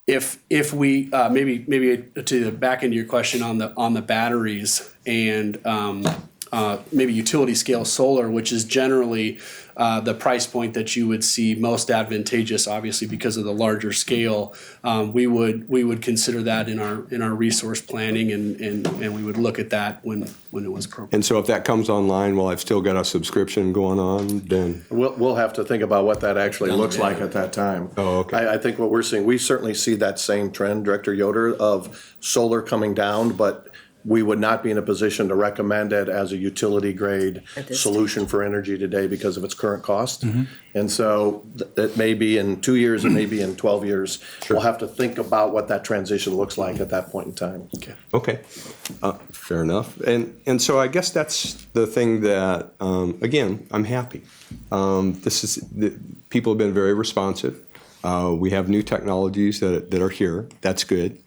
[SPEAKER 6] If we maybe to the back end of your question on the batteries and maybe utility scale solar, which is generally the price point that you would see most advantageous, obviously because of the larger scale, we would consider that in our resource planning, and we would look at that when it was appropriate.
[SPEAKER 3] And so if that comes online while I've still got a subscription going on, then
[SPEAKER 2] We'll have to think about what that actually looks like at that time.
[SPEAKER 3] Oh, okay.
[SPEAKER 2] I think what we're seeing, we certainly see that same trend, Director Yoder, of solar coming down, but we would not be in a position to recommend it as a utility grade solution for energy today because of its current cost. And so it may be in 2 years, it may be in 12 years. We'll have to think about what that transition looks like at that point in time.
[SPEAKER 3] okay, fair enough. And so I guess that's the thing that, again, I'm happy. People have been very responsive. We have new technologies that are here. That's good.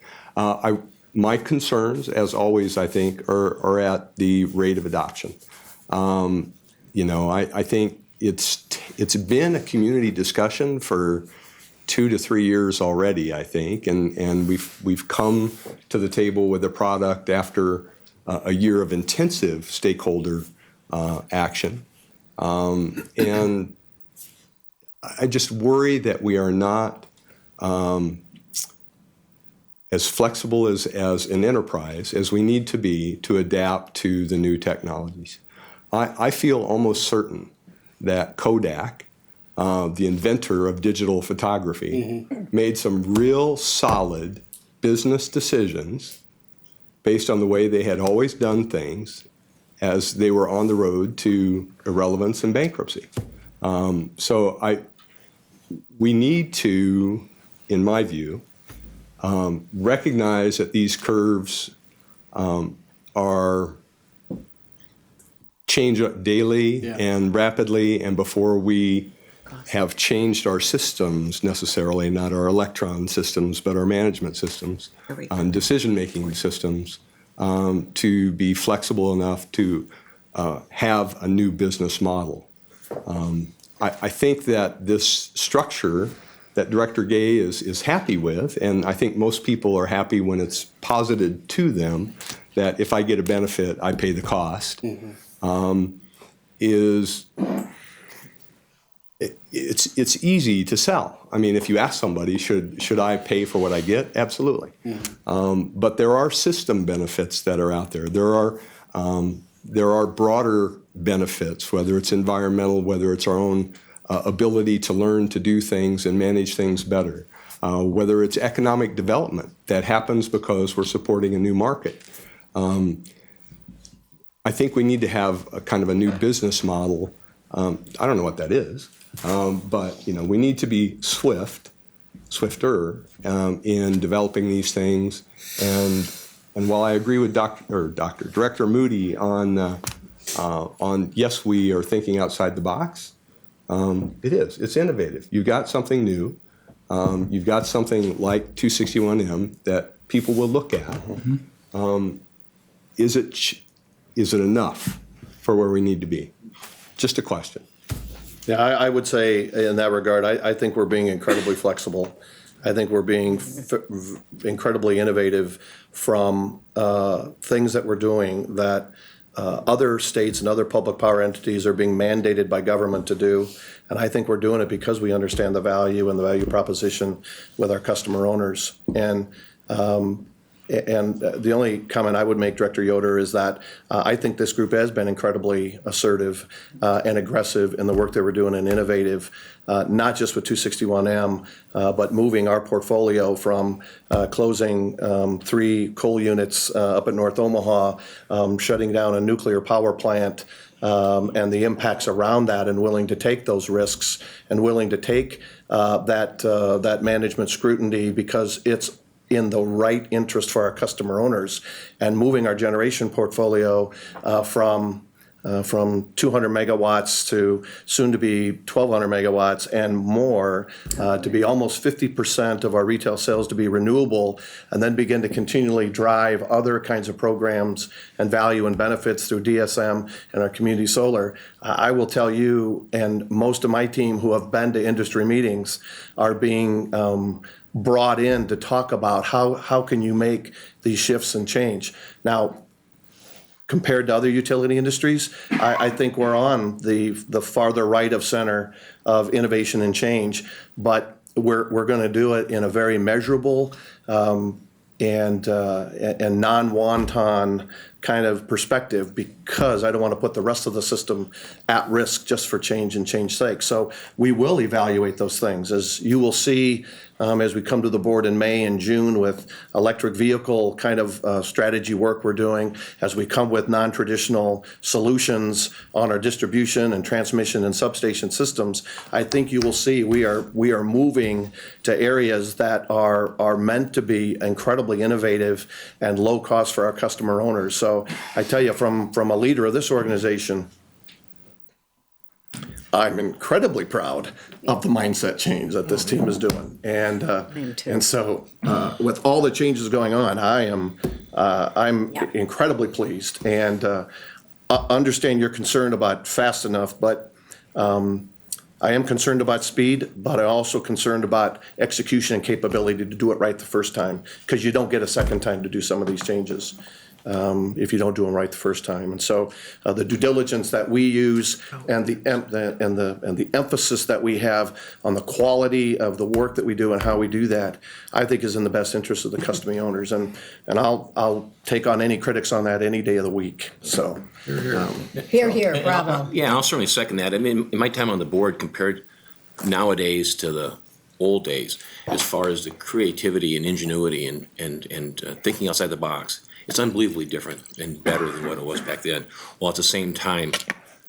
[SPEAKER 3] My concerns, as always, I think, are at the rate of adoption. I think it's been a community discussion for 2 to 3 years already, I think, and we've come to the table with a product after a year of intensive stakeholder action, and I just worry that we are not as flexible as an enterprise as we need to be to adapt to the new technologies. I feel almost certain that Kodak, the inventor of digital photography, made some real solid business decisions based on the way they had always done things as they were on the road to irrelevance and bankruptcy. We need to, in my view, recognize that these curves are change daily
[SPEAKER 6] Yeah.
[SPEAKER 3] and rapidly, and before we have changed our systems necessarily, not our electron systems, but our management systems, decision-making systems, to be flexible enough to have a new business model. I think that this structure that Director Gay is happy with, and I think most people are happy when it's posited to them, that if I get a benefit, I pay the cost, it's easy to sell. I mean, if you ask somebody, should I pay for what I get? Absolutely. But there are system benefits that are out there. There are broader benefits, whether it's environmental, whether it's our own ability to learn to do things and manage things better, whether it's economic development that happens because we're supporting a new market. I think we need to have a kind of a new business model. I don't know what that is, but we need to be swifter in developing these things. And while I agree with Director Moody on yes, we are thinking outside the box. It's innovative. You've got something new. You've got something like 261M that people will look at. Is it enough for where we need to be? Just a question.
[SPEAKER 2] Yeah, I would say in that regard, I think we're being incredibly flexible. I think we're being incredibly innovative from things that we're doing that other states and other public power entities are being mandated by government to do. And I think we're doing it because we understand the value and the value proposition with our customer owners. And the only comment I would make, Director Yoder, is that I think this group has been incredibly assertive and aggressive in the work that we're doing and innovative, not just with 261M, but moving our portfolio from closing 3 coal units up at North Omaha, shutting down a nuclear power plant, and the impacts around that, and willing to take those risks and willing to take that management scrutiny because it's in the right interest for our customer owners, and moving our generation portfolio from 200 megawatts to soon to be 1,200 megawatts and more, to be almost 50% of our retail sales to be renewable, and then begin to continually drive other kinds of programs and value and benefits through DSM and our community solar. I will tell you, and most of my team who have been to industry meetings are being brought in to talk about how can you make these shifts and change. Now, compared to other utility industries, I think we're on the farther right of center of innovation and change, but we're going to do it in a very measurable and non-wanton kind of perspective, because I don't want to put the rest of the system at risk just for change and change's sake. So we will evaluate those things, as you will see as we come to the board in May and June with electric vehicle kind of strategy work we're doing, as we come with non-traditional solutions on our distribution and transmission and substation systems. I think you will see we are moving to areas that are meant to be incredibly innovative and low cost for our customer owners. So I tell you, from a leader of this organization, I'm incredibly proud of the mindset change that this team is doing. And so with all the changes going on, I'm incredibly pleased, and understand you're concerned about fast enough, but I am concerned about speed, but I'm also concerned about execution and capability to do it right the first time, because you don't get a second time to do some of these changes if you don't do them right the first time. And so the due diligence that we use and the emphasis that we have on the quality of the work that we do and how we do that, I think is in the best interest of the customer owners. And I'll take on any critics on that any day of the week. So
[SPEAKER 5] Here, here, bravo.
[SPEAKER 1] Yeah, I'll certainly second that. I mean, in my time on the board, compared nowadays to the old days, as far as the creativity and ingenuity and thinking outside the box, it's unbelievably different and better than what it was back then, while at the same time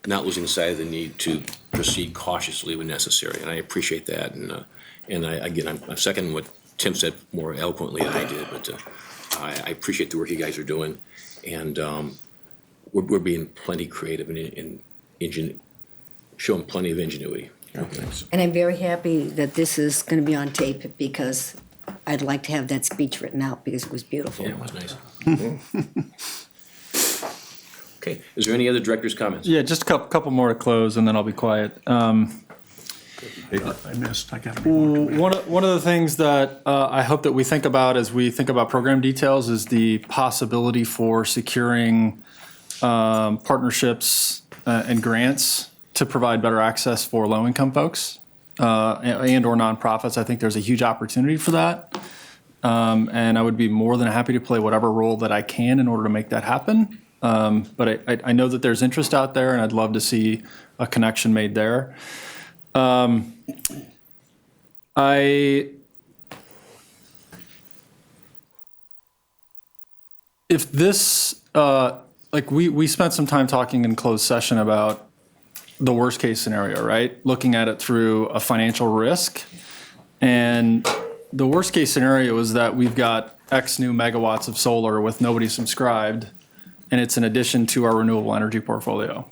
[SPEAKER 1] not losing sight of the need to proceed cautiously when necessary. And I appreciate that. And I'm seconding what Tim said more eloquently than I did, but I appreciate the work you guys are doing. And we're being plenty creative and showing plenty of ingenuity.
[SPEAKER 5] And I'm very happy that this is going to be on tape because I'd like to have that speech written out because it was beautiful.
[SPEAKER 1] Yeah, it was nice. Okay, is there any other director's comments?
[SPEAKER 10] Yeah, just a couple more to close, and then I'll be quiet.
[SPEAKER 8] I got
[SPEAKER 10] One of the things that I hope that we think about as we think about program details is the possibility for securing partnerships and grants to provide better access for low-income folks and or nonprofits. I think there's a huge opportunity for that. And I would be more than happy to play whatever role that I can in order to make that happen. But I know that there's interest out there, and I'd love to see a connection made there. If this, like we spent some time talking in closed session about the worst case scenario, right? Looking at it through a financial risk. And the worst case scenario is that we've got X new megawatts of solar with nobody subscribed, and it's in addition to our renewable energy portfolio.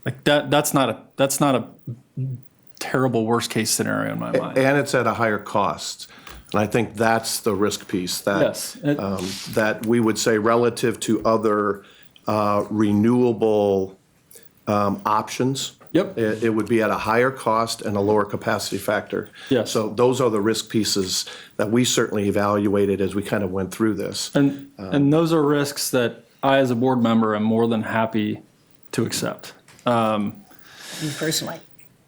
[SPEAKER 10] Like that's not a terrible worst case scenario in my mind.
[SPEAKER 2] And it's at a higher cost. And I think that's the risk piece that,
[SPEAKER 10] Yes.
[SPEAKER 2] that we would say relative to other renewable options.
[SPEAKER 10] Yep.
[SPEAKER 2] It would be at a higher cost and a lower capacity factor.
[SPEAKER 10] Yes.
[SPEAKER 2] So those are the risk pieces that we certainly evaluated as we kind of went through this.
[SPEAKER 10] And those are risks that I, as a board member, am more than happy to accept.
[SPEAKER 5] Me personally.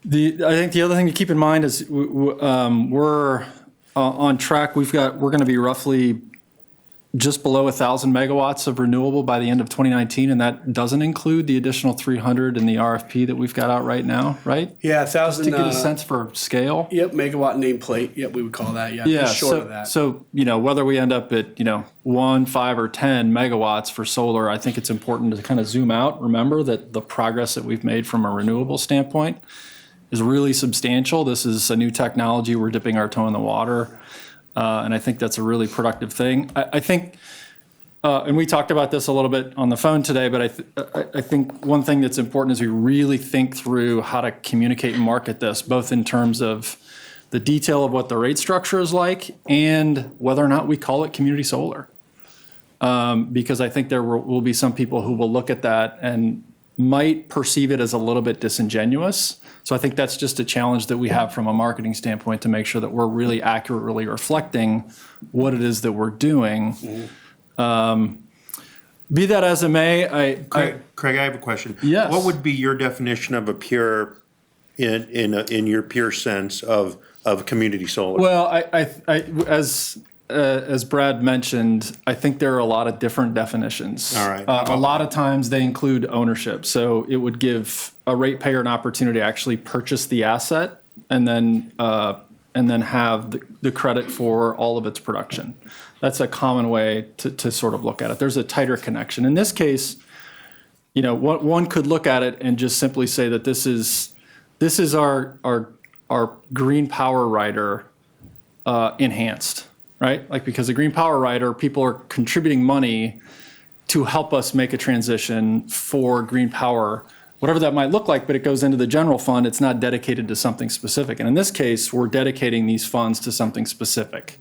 [SPEAKER 10] I think the other thing to keep in mind is we're on track. We're going to be roughly just below 1,000 megawatts of renewable by the end of 2019, and that doesn't include the additional 300 in the RFP that we've got out right now, right?
[SPEAKER 6] Yeah, 1,000.
[SPEAKER 10] To get a sense for scale.
[SPEAKER 6] Yep, megawatt nameplate. Yep, we would call that. Yeah,
[SPEAKER 10] Yeah,
[SPEAKER 6] just short of that.
[SPEAKER 10] So, whether we end up at, 1, 5, or 10 megawatts for solar, I think it's important to kind of zoom out. Remember that the progress that we've made from a renewable standpoint is really substantial. This is a new technology. We're dipping our toe in the water. And I think that's a really productive thing. I think, and we talked about this a little bit on the phone today, but I think one thing that's important is we really think through how to communicate and market this, both in terms of the detail of what the rate structure is like and whether or not we call it community solar. Because I think there will be some people who will look at that and might perceive it as a little bit disingenuous. So I think that's just a challenge that we have from a marketing standpoint to make sure that we're really accurately reflecting what it is that we're doing. Be that as it may,
[SPEAKER 8] Craig, I have a question.
[SPEAKER 10] Yes.
[SPEAKER 8] What would be your definition of a pure, in your pure sense of community solar?
[SPEAKER 10] well, as Brad mentioned, I think there are a lot of different definitions.
[SPEAKER 8] All right.
[SPEAKER 10] A lot of times they include ownership. So it would give a ratepayer an opportunity to actually purchase the asset and then have the credit for all of its production. That's a common way to sort of look at it. There's a tighter connection. In this case, one could look at it and just simply say that this is our green power rider enhanced. Right? Like, because the Green Power Rider, people are contributing money to help us make a transition for green power, whatever that might look like, but it goes into the general fund. It's not dedicated to something specific. And in this case, we're dedicating these funds to something specific.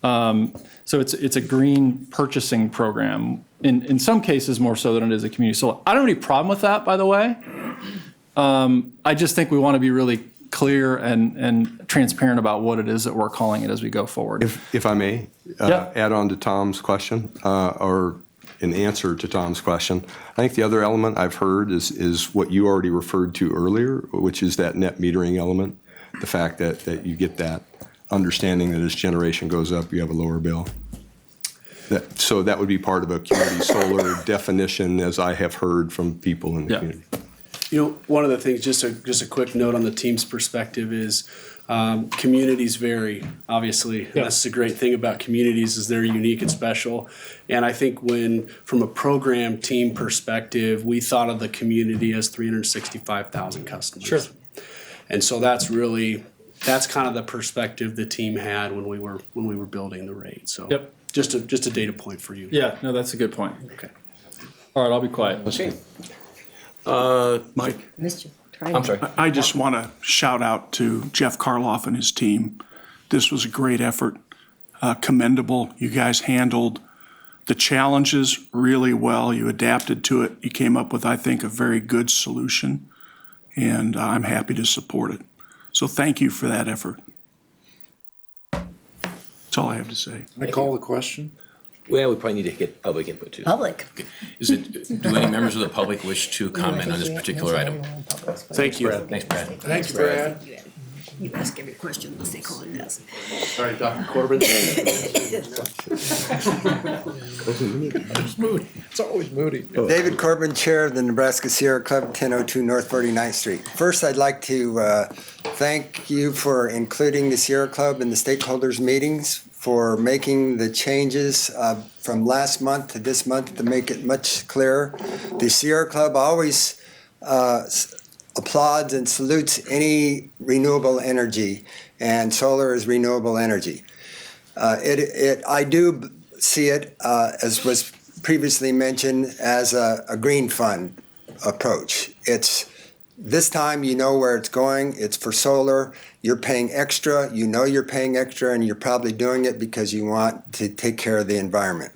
[SPEAKER 10] So it's a green purchasing program, in some cases more so than it is a community solar. I don't have any problem with that, by the way. I just think we want to be really clear and transparent about what it is that we're calling it as we go forward.
[SPEAKER 3] If I may,
[SPEAKER 10] Yeah.
[SPEAKER 3] add on to Tom's question, or an answer to Tom's question. I think the other element I've heard is what you already referred to earlier, which is that net metering element, the fact that you get that understanding that as generation goes up, you have a lower bill. So that would be part of a community solar definition, as I have heard from people in the community.
[SPEAKER 6] One of the things, just a quick note on the team's perspective is communities vary, obviously. And that's the great thing about communities is they're unique and special. And I think from a program team perspective, we thought of the community as 365,000 customers.
[SPEAKER 10] Sure.
[SPEAKER 6] And so that's kind of the perspective the team had when we were building the rate. So
[SPEAKER 10] Yep.
[SPEAKER 6] just a data point for you.
[SPEAKER 10] Yeah, no, that's a good point.
[SPEAKER 6] Okay.
[SPEAKER 10] All right, I'll be quiet.
[SPEAKER 1] Okay.
[SPEAKER 6] Mike,
[SPEAKER 5] Mr.
[SPEAKER 1] I'm sorry.
[SPEAKER 6] I just want to shout out to Jeff Karloff and his team. This was a great effort, commendable. You guys handled the challenges really well. You adapted to it. You came up with, I think, a very good solution, and I'm happy to support it. So thank you for that effort. That's all I have to say.
[SPEAKER 12] Can I call the question?
[SPEAKER 1] Well, we probably need to get public input too.
[SPEAKER 5] Public.
[SPEAKER 1] Is it, do any members of the public wish to comment on this particular item?
[SPEAKER 6] Thank you.
[SPEAKER 1] Thanks, Brad.
[SPEAKER 12] Thanks, Brad.
[SPEAKER 5] You ask every question unless they call it us.
[SPEAKER 6] Sorry, Dr. Corbin.
[SPEAKER 12] It's Moody. It's always Moody.
[SPEAKER 13] David Corbin, Chair of the Nebraska Sierra Club, 1002 North 49th Street. First, I'd like to thank you for including the Sierra Club in the stakeholders meetings, for making the changes from last month to this month to make it much clearer. The Sierra Club always applauds and salutes any renewable energy, and solar is renewable energy. I do see it, as was previously mentioned, as a green fund approach. It's this time you know where it's going. It's for solar. You're paying extra. You know you're paying extra, and you're probably doing it because you want to take care of the environment.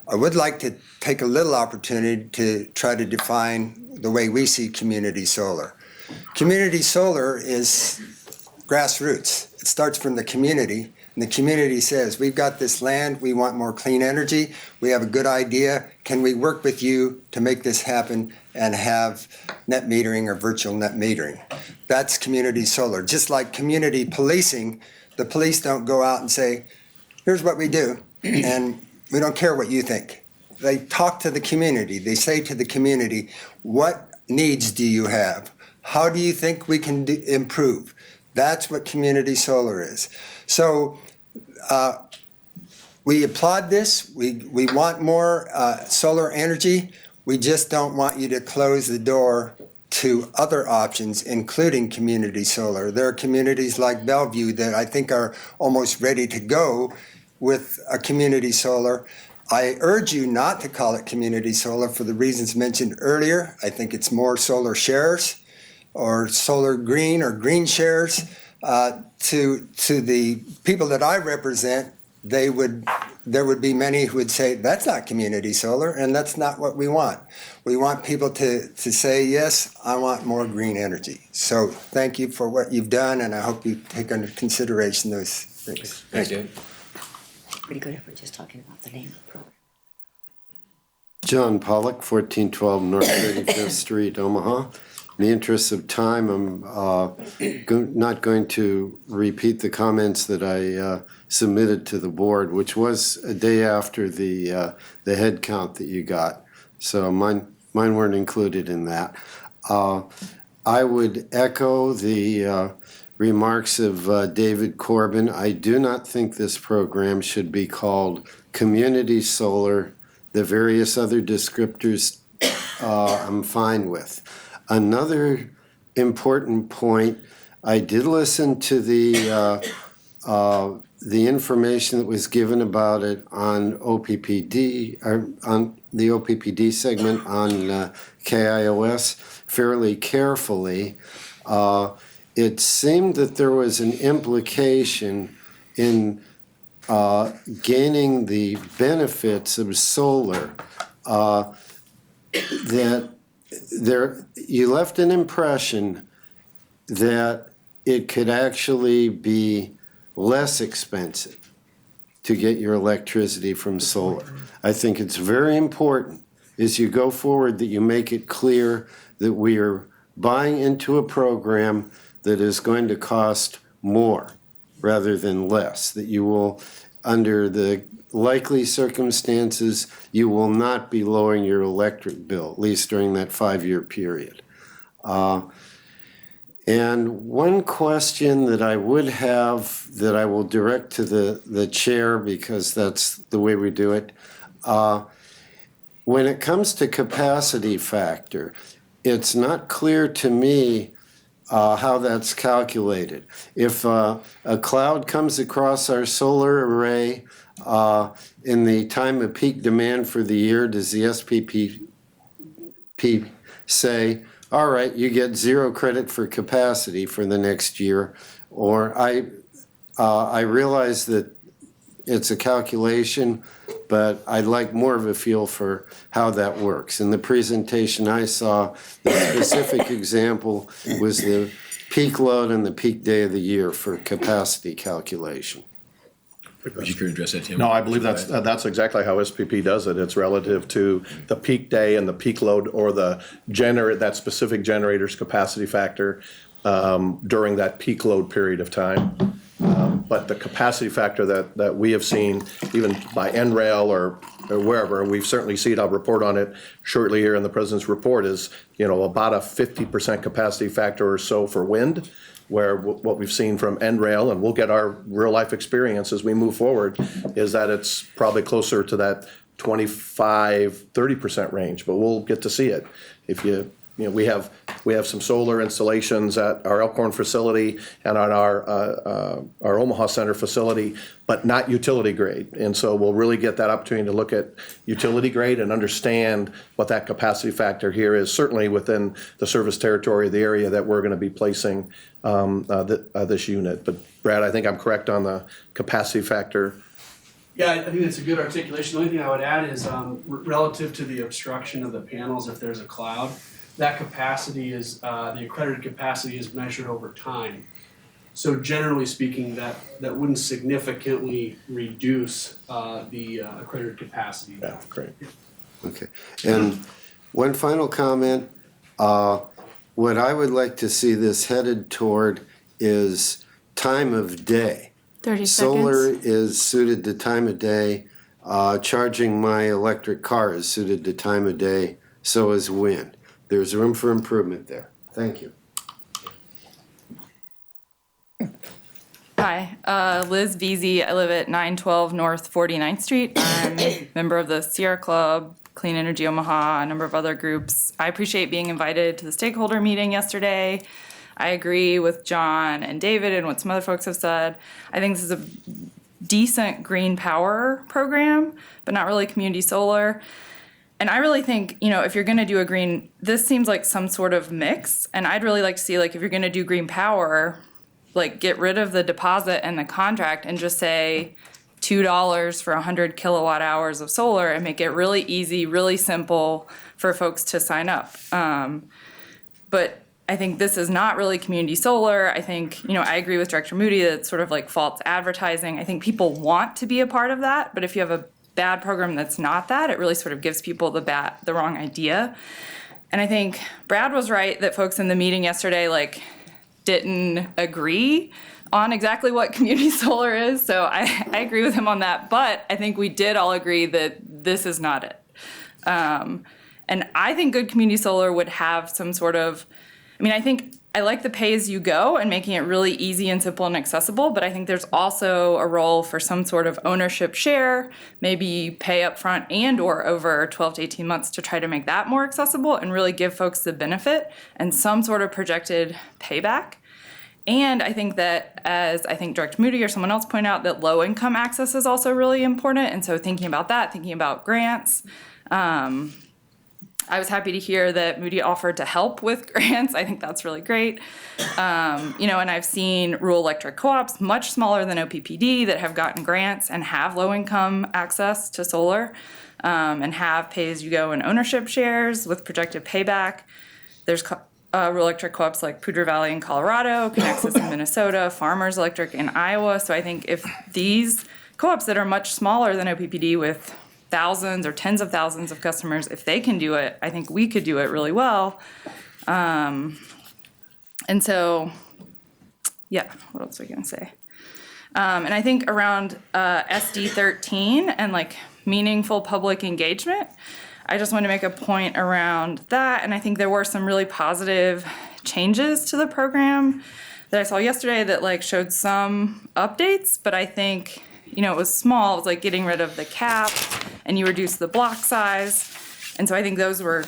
[SPEAKER 13] I would like to take a little opportunity to try to define the way we see community solar. Community solar is grassroots. It starts from the community, and the community says, we've got this land, we want more clean energy, we have a good idea, can we work with you to make this happen and have net metering or virtual net metering? That's community solar. Just like community policing, the police don't go out and say, here's what we do, and we don't care what you think. They talk to the community. They say to the community, what needs do you have? How do you think we can improve? That's what community solar is. So we applaud this. We want more solar energy. We just don't want you to close the door to other options, including community solar. There are communities like Bellevue that I think are almost ready to go with a community solar. I urge you not to call it community solar for the reasons mentioned earlier. I think it's more solar shares or solar green or green shares. To the people that I represent, there would be many who would say, that's not community solar, and that's not what we want. We want people to say, yes, I want more green energy. So thank you for what you've done, and I hope you take under consideration those things.
[SPEAKER 1] Thanks, David.
[SPEAKER 5] Pretty good if we're just talking about the name of the program.
[SPEAKER 12] John Pollock, 1412 North 35th Street, Omaha. In the interest of time, I'm not going to repeat the comments that I submitted to the board, which was a day after the head count that you got. So mine weren't included in that. I would echo the remarks of David Corbin. I do not think this program should be called community solar. The various other descriptors I'm fine with. Another important point, I did listen to the information that was given about it on OPPD, or on the OPPD segment on KIOS fairly carefully. It seemed that there was an implication in gaining the benefits of solar that you left an impression that it could actually be less expensive to get your electricity from solar. I think it's very important as you go forward that you make it clear that we are buying into a program that is going to cost more rather than less, that you will, under the likely circumstances, you will not be lowering your electric bill, at least during that 5-year period. And one question that I would have that I will direct to the chair, because that's the way we do it. When it comes to capacity factor, it's not clear to me how that's calculated. If a cloud comes across our solar array in the time of peak demand for the year, does the SPP say, all right, you get 0 credit for capacity for the next year, or I realize that it's a calculation, but I'd like more of a feel for how that works. In the presentation I saw, the specific example was the peak load and the peak day of the year for capacity calculation.
[SPEAKER 1] Would you care to address that, Tim?
[SPEAKER 2] No, I believe that's exactly how SPP does it. It's relative to the peak day and the peak load, or that specific generator's capacity factor during that peak load period of time. But the capacity factor that we have seen, even by NRAIL or wherever, we've certainly seen, I'll report on it shortly here in the President's report, is about a 50% capacity factor or so for wind, where what we've seen from NRAIL, and we'll get our real life experience as we move forward, is that it's probably closer to that 25-30% range, but we'll get to see it. If we have some solar installations at our Elkhorn facility and at our Omaha Center facility, but not utility grade. And so we'll really get that opportunity to look at utility grade and understand what that capacity factor here is, certainly within the service territory of the area that we're going to be placing this unit. But Brad, I think I'm correct on the capacity factor.
[SPEAKER 6] Yeah, I think that's a good articulation. The only thing I would add is relative to the obstruction of the panels, if there's a cloud, that capacity is, the accredited capacity is measured over time. So generally speaking, that wouldn't significantly reduce the accredited capacity.
[SPEAKER 2] Yeah, great.
[SPEAKER 12] Okay, and one final comment. What I would like to see this headed toward is time of day.
[SPEAKER 4] 30
[SPEAKER 12] Solar
[SPEAKER 4] seconds.
[SPEAKER 12] is suited to time of day. Charging my electric car is suited to time of day. So is wind. There's room for improvement there. Thank you.
[SPEAKER 14] Hi, Liz Veazey. I live at 912 North 49th Street. I'm a member of the Sierra Club, Clean Energy Omaha, a number of other groups. I appreciate being invited to the stakeholder meeting yesterday. I agree with John and David and what some other folks have said. I think this is a decent green power program, but not really community solar. And I really think, if you're going to do a green, this seems like some sort of mix. And I'd really like to see, if you're going to do green power, get rid of the deposit and the contract and just say $2 for 100 kilowatt hours of solar and make it really easy, really simple for folks to sign up. But I think this is not really community solar. I think, I agree with Director Moody that it's sort of like false advertising. I think people want to be a part of that, but if you have a bad program that's not that, it really sort of gives people the wrong idea. And I think Brad was right that folks in the meeting yesterday didn't agree on exactly what community solar is. So I agree with him on that, but I think we did all agree that this is not it. And I think good community solar would have some sort of, I think I like the pay as you go and making it really easy and simple and accessible, but I think there's also a role for some sort of ownership share, maybe pay up front and or over 12 to 18 months to try to make that more accessible and really give folks the benefit and some sort of projected payback. And I think that, as I think Director Moody or someone else pointed out, that low income access is also really important. And so thinking about that, thinking about grants, I was happy to hear that Moody offered to help with grants. I think that's really great. And I've seen rural electric co-ops, much smaller than OPPD, that have gotten grants and have low-income access to solar and have pay-as-you-go and ownership shares with projected payback. There's rural electric co-ops like Poudre Valley in Colorado, Connexus in Minnesota, Farmers Electric in Iowa. So I think if these co-ops that are much smaller than OPPD with thousands or tens of thousands of customers, if they can do it, I think we could do it really well. And so, what else are we gonna say? And I think around SD 13 and meaningful public engagement, I just want to make a point around that. And I think there were some really positive changes to the program that I saw yesterday that showed some updates, but I think it was small. It was getting rid of the cap and you reduce the block size. And so I think those were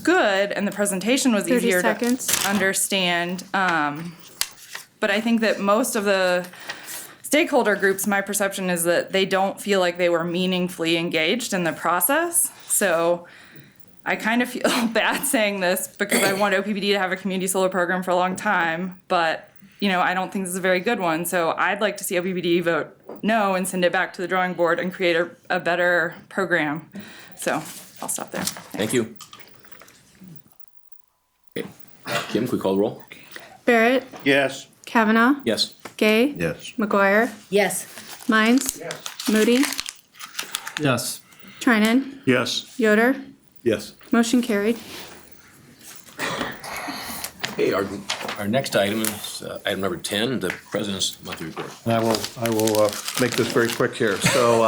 [SPEAKER 14] good and the presentation was
[SPEAKER 4] 30
[SPEAKER 14] easier
[SPEAKER 4] seconds.
[SPEAKER 14] to understand. But I think that most of the stakeholder groups, my perception is that they don't feel like they were meaningfully engaged in the process. So I kind of feel bad saying this because I want OPPD to have a community solar program for a long time, but I don't think this is a very good one. So I'd like to see OPPD vote no and send it back to the drawing board and create a better program. So I'll stop there.
[SPEAKER 1] Thank you. Okay. Kim, can we call the roll?
[SPEAKER 4] Barrett,
[SPEAKER 8] Yes.
[SPEAKER 4] Kavanaugh,
[SPEAKER 1] Yes.
[SPEAKER 4] Gay,
[SPEAKER 9] Yes.
[SPEAKER 4] McGuire,
[SPEAKER 5] Yes.
[SPEAKER 4] Mines, Moody,
[SPEAKER 10] Yes.
[SPEAKER 4] Trinan,
[SPEAKER 8] Yes.
[SPEAKER 4] Yoder.
[SPEAKER 3] Yes.
[SPEAKER 4] Motion carried.
[SPEAKER 1] Okay, our next item is item number 10, the President's monthly report.
[SPEAKER 2] And I will make this very quick here. So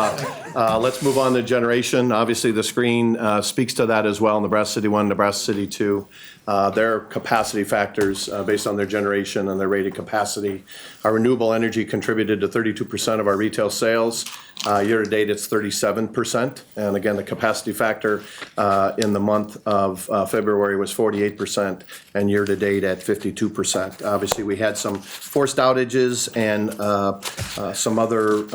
[SPEAKER 2] let's move on to generation. Obviously, the screen speaks to that as well. Nebraska City 1, Nebraska City 2. Their capacity factors based on their generation and their rated capacity. Our renewable energy contributed to 32% of our retail sales. Year-to-date, it's 37%. And again, the capacity factor in the month of February was 48%, and year-to-date at 52%. Obviously, we had some forced outages and some other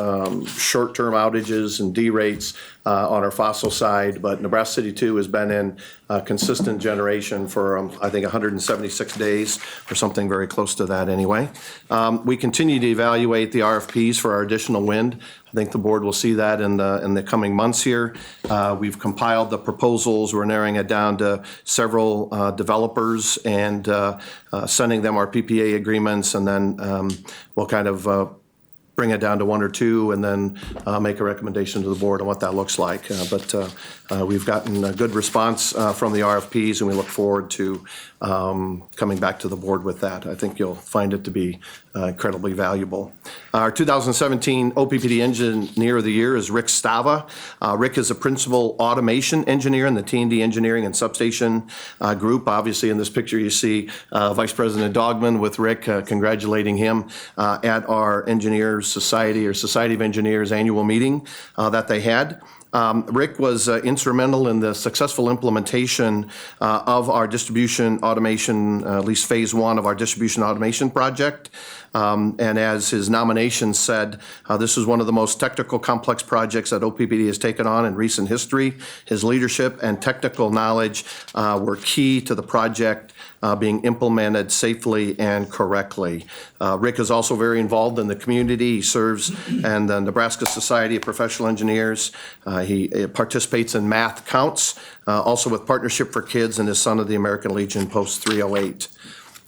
[SPEAKER 2] short-term outages and D-rates on our fossil side, but Nebraska City 2 has been in consistent generation for, I think, 176 days or something very close to that anyway. We continue to evaluate the RFPs for our additional wind. I think the board will see that in the coming months here. We've compiled the proposals. We're narrowing it down to several developers and sending them our PPA agreements, and then we'll kind of bring it down to one or two and then make a recommendation to the board on what that looks like. But we've gotten a good response from the RFPs, and we look forward to coming back to the board with that. I think you'll find it to be incredibly valuable. Our 2017 OPPD Engineer of the Year is Rick Stava. Rick is a principal automation engineer in the T&D Engineering and Substation group. Obviously, in this picture, you see Vice President Dogman with Rick congratulating him at our Engineers Society or Society of Engineers annual meeting that they had. Rick was instrumental in the successful implementation of our distribution automation, at least phase one of our distribution automation project. And as his nomination said, this is one of the most technical, complex projects that OPPD has taken on in recent history. His leadership and technical knowledge were key to the project being implemented safely and correctly. Rick is also very involved in the community. He serves in the Nebraska Society of Professional Engineers. He participates in Math Counts, also with Partnership for Kids, and is son of the American Legion Post 308.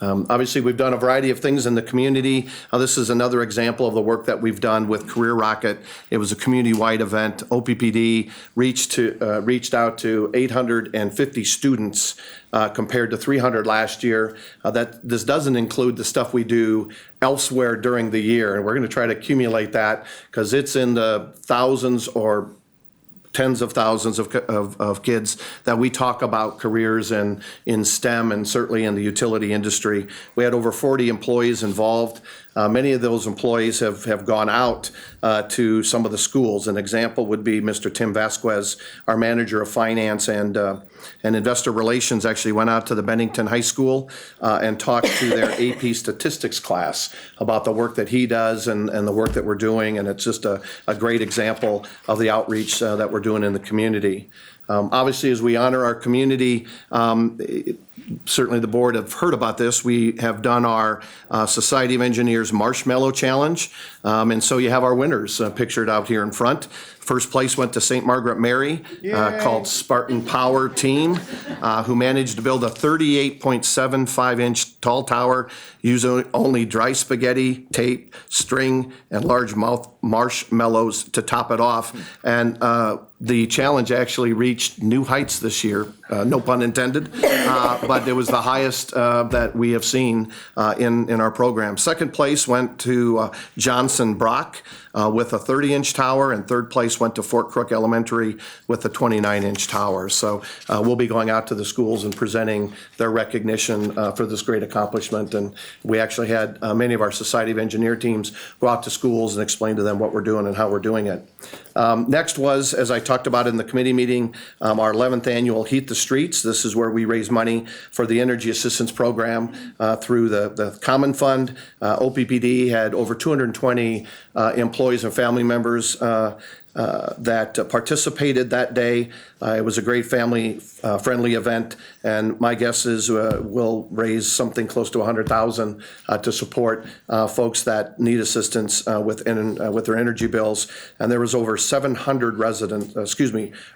[SPEAKER 2] Obviously, we've done a variety of things in the community. This is another example of the work that we've done with Career Rocket. It was a community-wide event. OPPD reached out to 850 students compared to 300 last year. This doesn't include the stuff we do elsewhere during the year, and we're going to try to accumulate that because it's in the thousands or tens of thousands of kids that we talk about careers in STEM and certainly in the utility industry. We had over 40 employees involved. Many of those employees have gone out to some of the schools. An example would be Mr. Tim Vasquez, our manager of finance and investor relations, actually went out to the Bennington High School and talked to their AP statistics class about the work that he does and the work that we're doing. And it's just a great example of the outreach that we're doing in the community. Obviously, as we honor our community, certainly the board have heard about this. We have done our Society of Engineers Marshmallow Challenge. And so you have our winners pictured out here in front. First place went to St. Margaret Mary, called Spartan Power Team, who managed to build a 38.75-inch tall tower using only dry spaghetti, tape, string, and large mouth marshmallows to top it off. And the challenge actually reached new heights this year, no pun intended, but it was the highest that we have seen in our program. Second place went to Johnson Brock with a 30-inch tower, and third place went to Fort Crook Elementary with a 29-inch tower. So we'll be going out to the schools and presenting their recognition for this great accomplishment. And we actually had many of our Society of Engineer teams go out to schools and explain to them what we're doing and how we're doing it. Next was, as I talked about in the committee meeting, our 11th annual Heat the Streets. This is where we raise money for the Energy Assistance Program through the Common Fund. OPPD had over 220 employees and family members that participated that day. It was a great family-friendly event, and my guess is we'll raise something close to $100,000 to support folks that need assistance with their energy bills. And there was over 700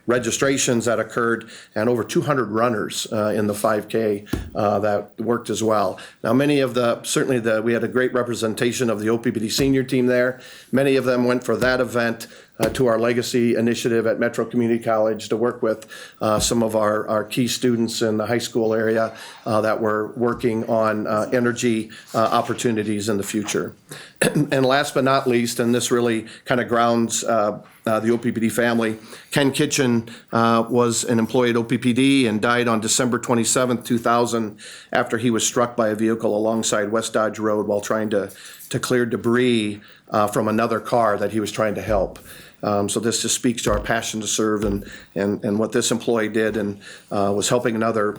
[SPEAKER 2] registrations that occurred, and over 200 runners in the 5K that worked as well. Now, many of we had a great representation of the Oppd senior team there. Many of them went for that event to our Legacy Initiative at Metro Community College to work with some of our key students in the high school area that were working on energy opportunities in the future. And last but not least, and this really kind of grounds the Oppd family, Ken Kitchen was an employee at Oppd and died on December 27th, 2000, after he was struck by a vehicle alongside West Dodge Road while trying to clear debris from another car that he was trying to help. So this just speaks to our passion to serve and what this employee did, and was helping another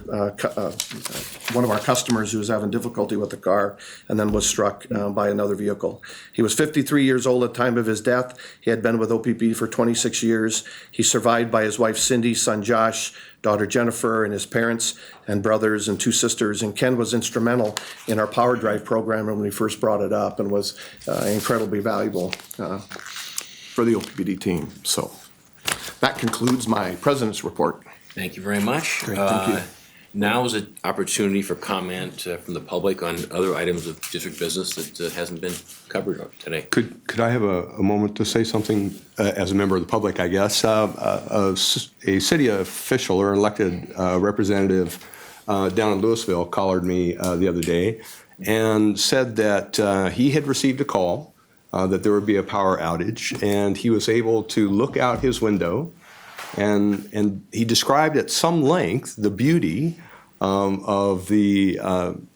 [SPEAKER 2] one of our customers who was having difficulty with the car and then was struck by another vehicle. He was 53 years old at the time of his death. He had been with Oppd for 26 years. He's survived by his wife Cindy, son Josh, daughter Jennifer, and his parents and brothers and 2 sisters. And Ken was instrumental in our Power Drive program when we first brought it up, and was incredibly valuable for the Oppd team. So that concludes my president's report.
[SPEAKER 1] Thank you very much.
[SPEAKER 2] Great, thank you.
[SPEAKER 1] Now is an opportunity for comment from the public on other items of district business that hasn't been covered today.
[SPEAKER 3] Could I have a moment to say something as a member of the public, I guess? A city official or elected representative down in Louisville collared me the other day and said that he had received a call that there would be a power outage, and he was able to look out his window, and he described at some length the beauty of the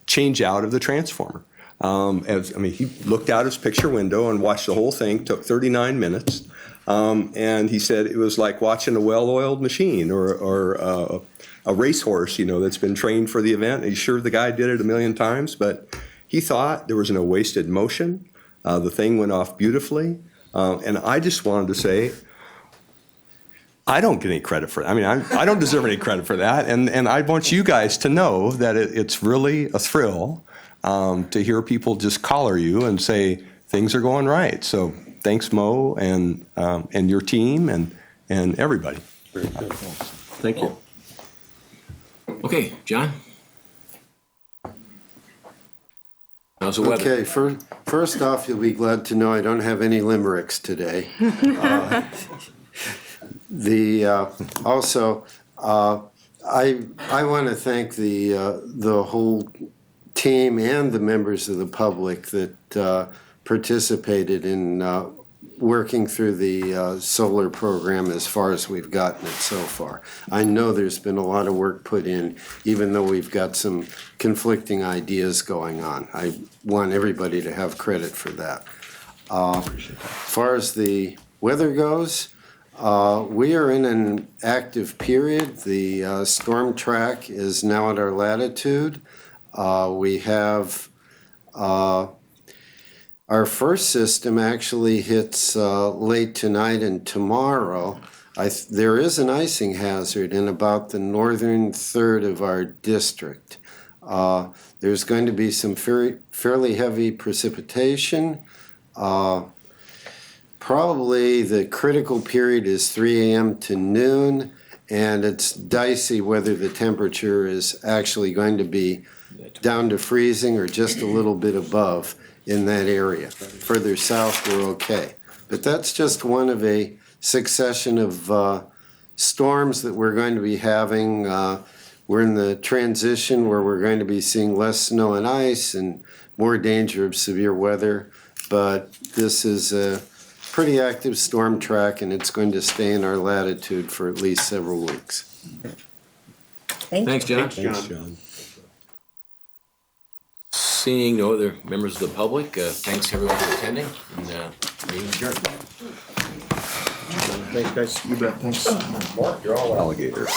[SPEAKER 3] change out of the transformer. He looked out his picture window and watched the whole thing. Took 39 minutes, and he said it was like watching a well-oiled machine or a racehorse, that's been trained for the event. He's sure the guy did it a million times, but he thought there was no wasted motion. The thing went off beautifully, and I just wanted to say, I don't get any credit for that. I don't deserve any credit for that, and I want you guys to know that it's really a thrill to hear people just collar you and say things are going right. So thanks, Mo, and your team, and everybody.
[SPEAKER 1] Very good. Thank you. Okay, John? How's the weather?
[SPEAKER 12] Okay, first off, you'll be glad to know I don't have any limericks today. Also, I want to thank the whole team and the members of the public that participated in working through the solar program as far as we've gotten it so far. I know there's been a lot of work put in, even though we've got some conflicting ideas going on. I want everybody to have credit for that. As far as the weather goes, we are in an active period. The storm track is now at our latitude. We have our first system actually hits late tonight and tomorrow. There is an icing hazard in about the northern third of our district. There's going to be some fairly heavy precipitation. Probably the critical period is 3 a.m. to noon, and it's dicey whether the temperature is actually going to be down to freezing or just a little bit above in that area. Further south, we're okay. But that's just one of a succession of storms that we're going to be having. We're in the transition where we're going to be seeing less snow and ice and more danger of severe weather. But this is a pretty active storm track, and it's going to stay in our latitude for at least several weeks.
[SPEAKER 1] Thanks, John.
[SPEAKER 3] Thanks, John.
[SPEAKER 1] Seeing no other members of the public, thanks everyone for attending, and meeting adjourned.
[SPEAKER 2] Thanks, guys. You bet. Thanks.
[SPEAKER 3] Mark, you're all alligators.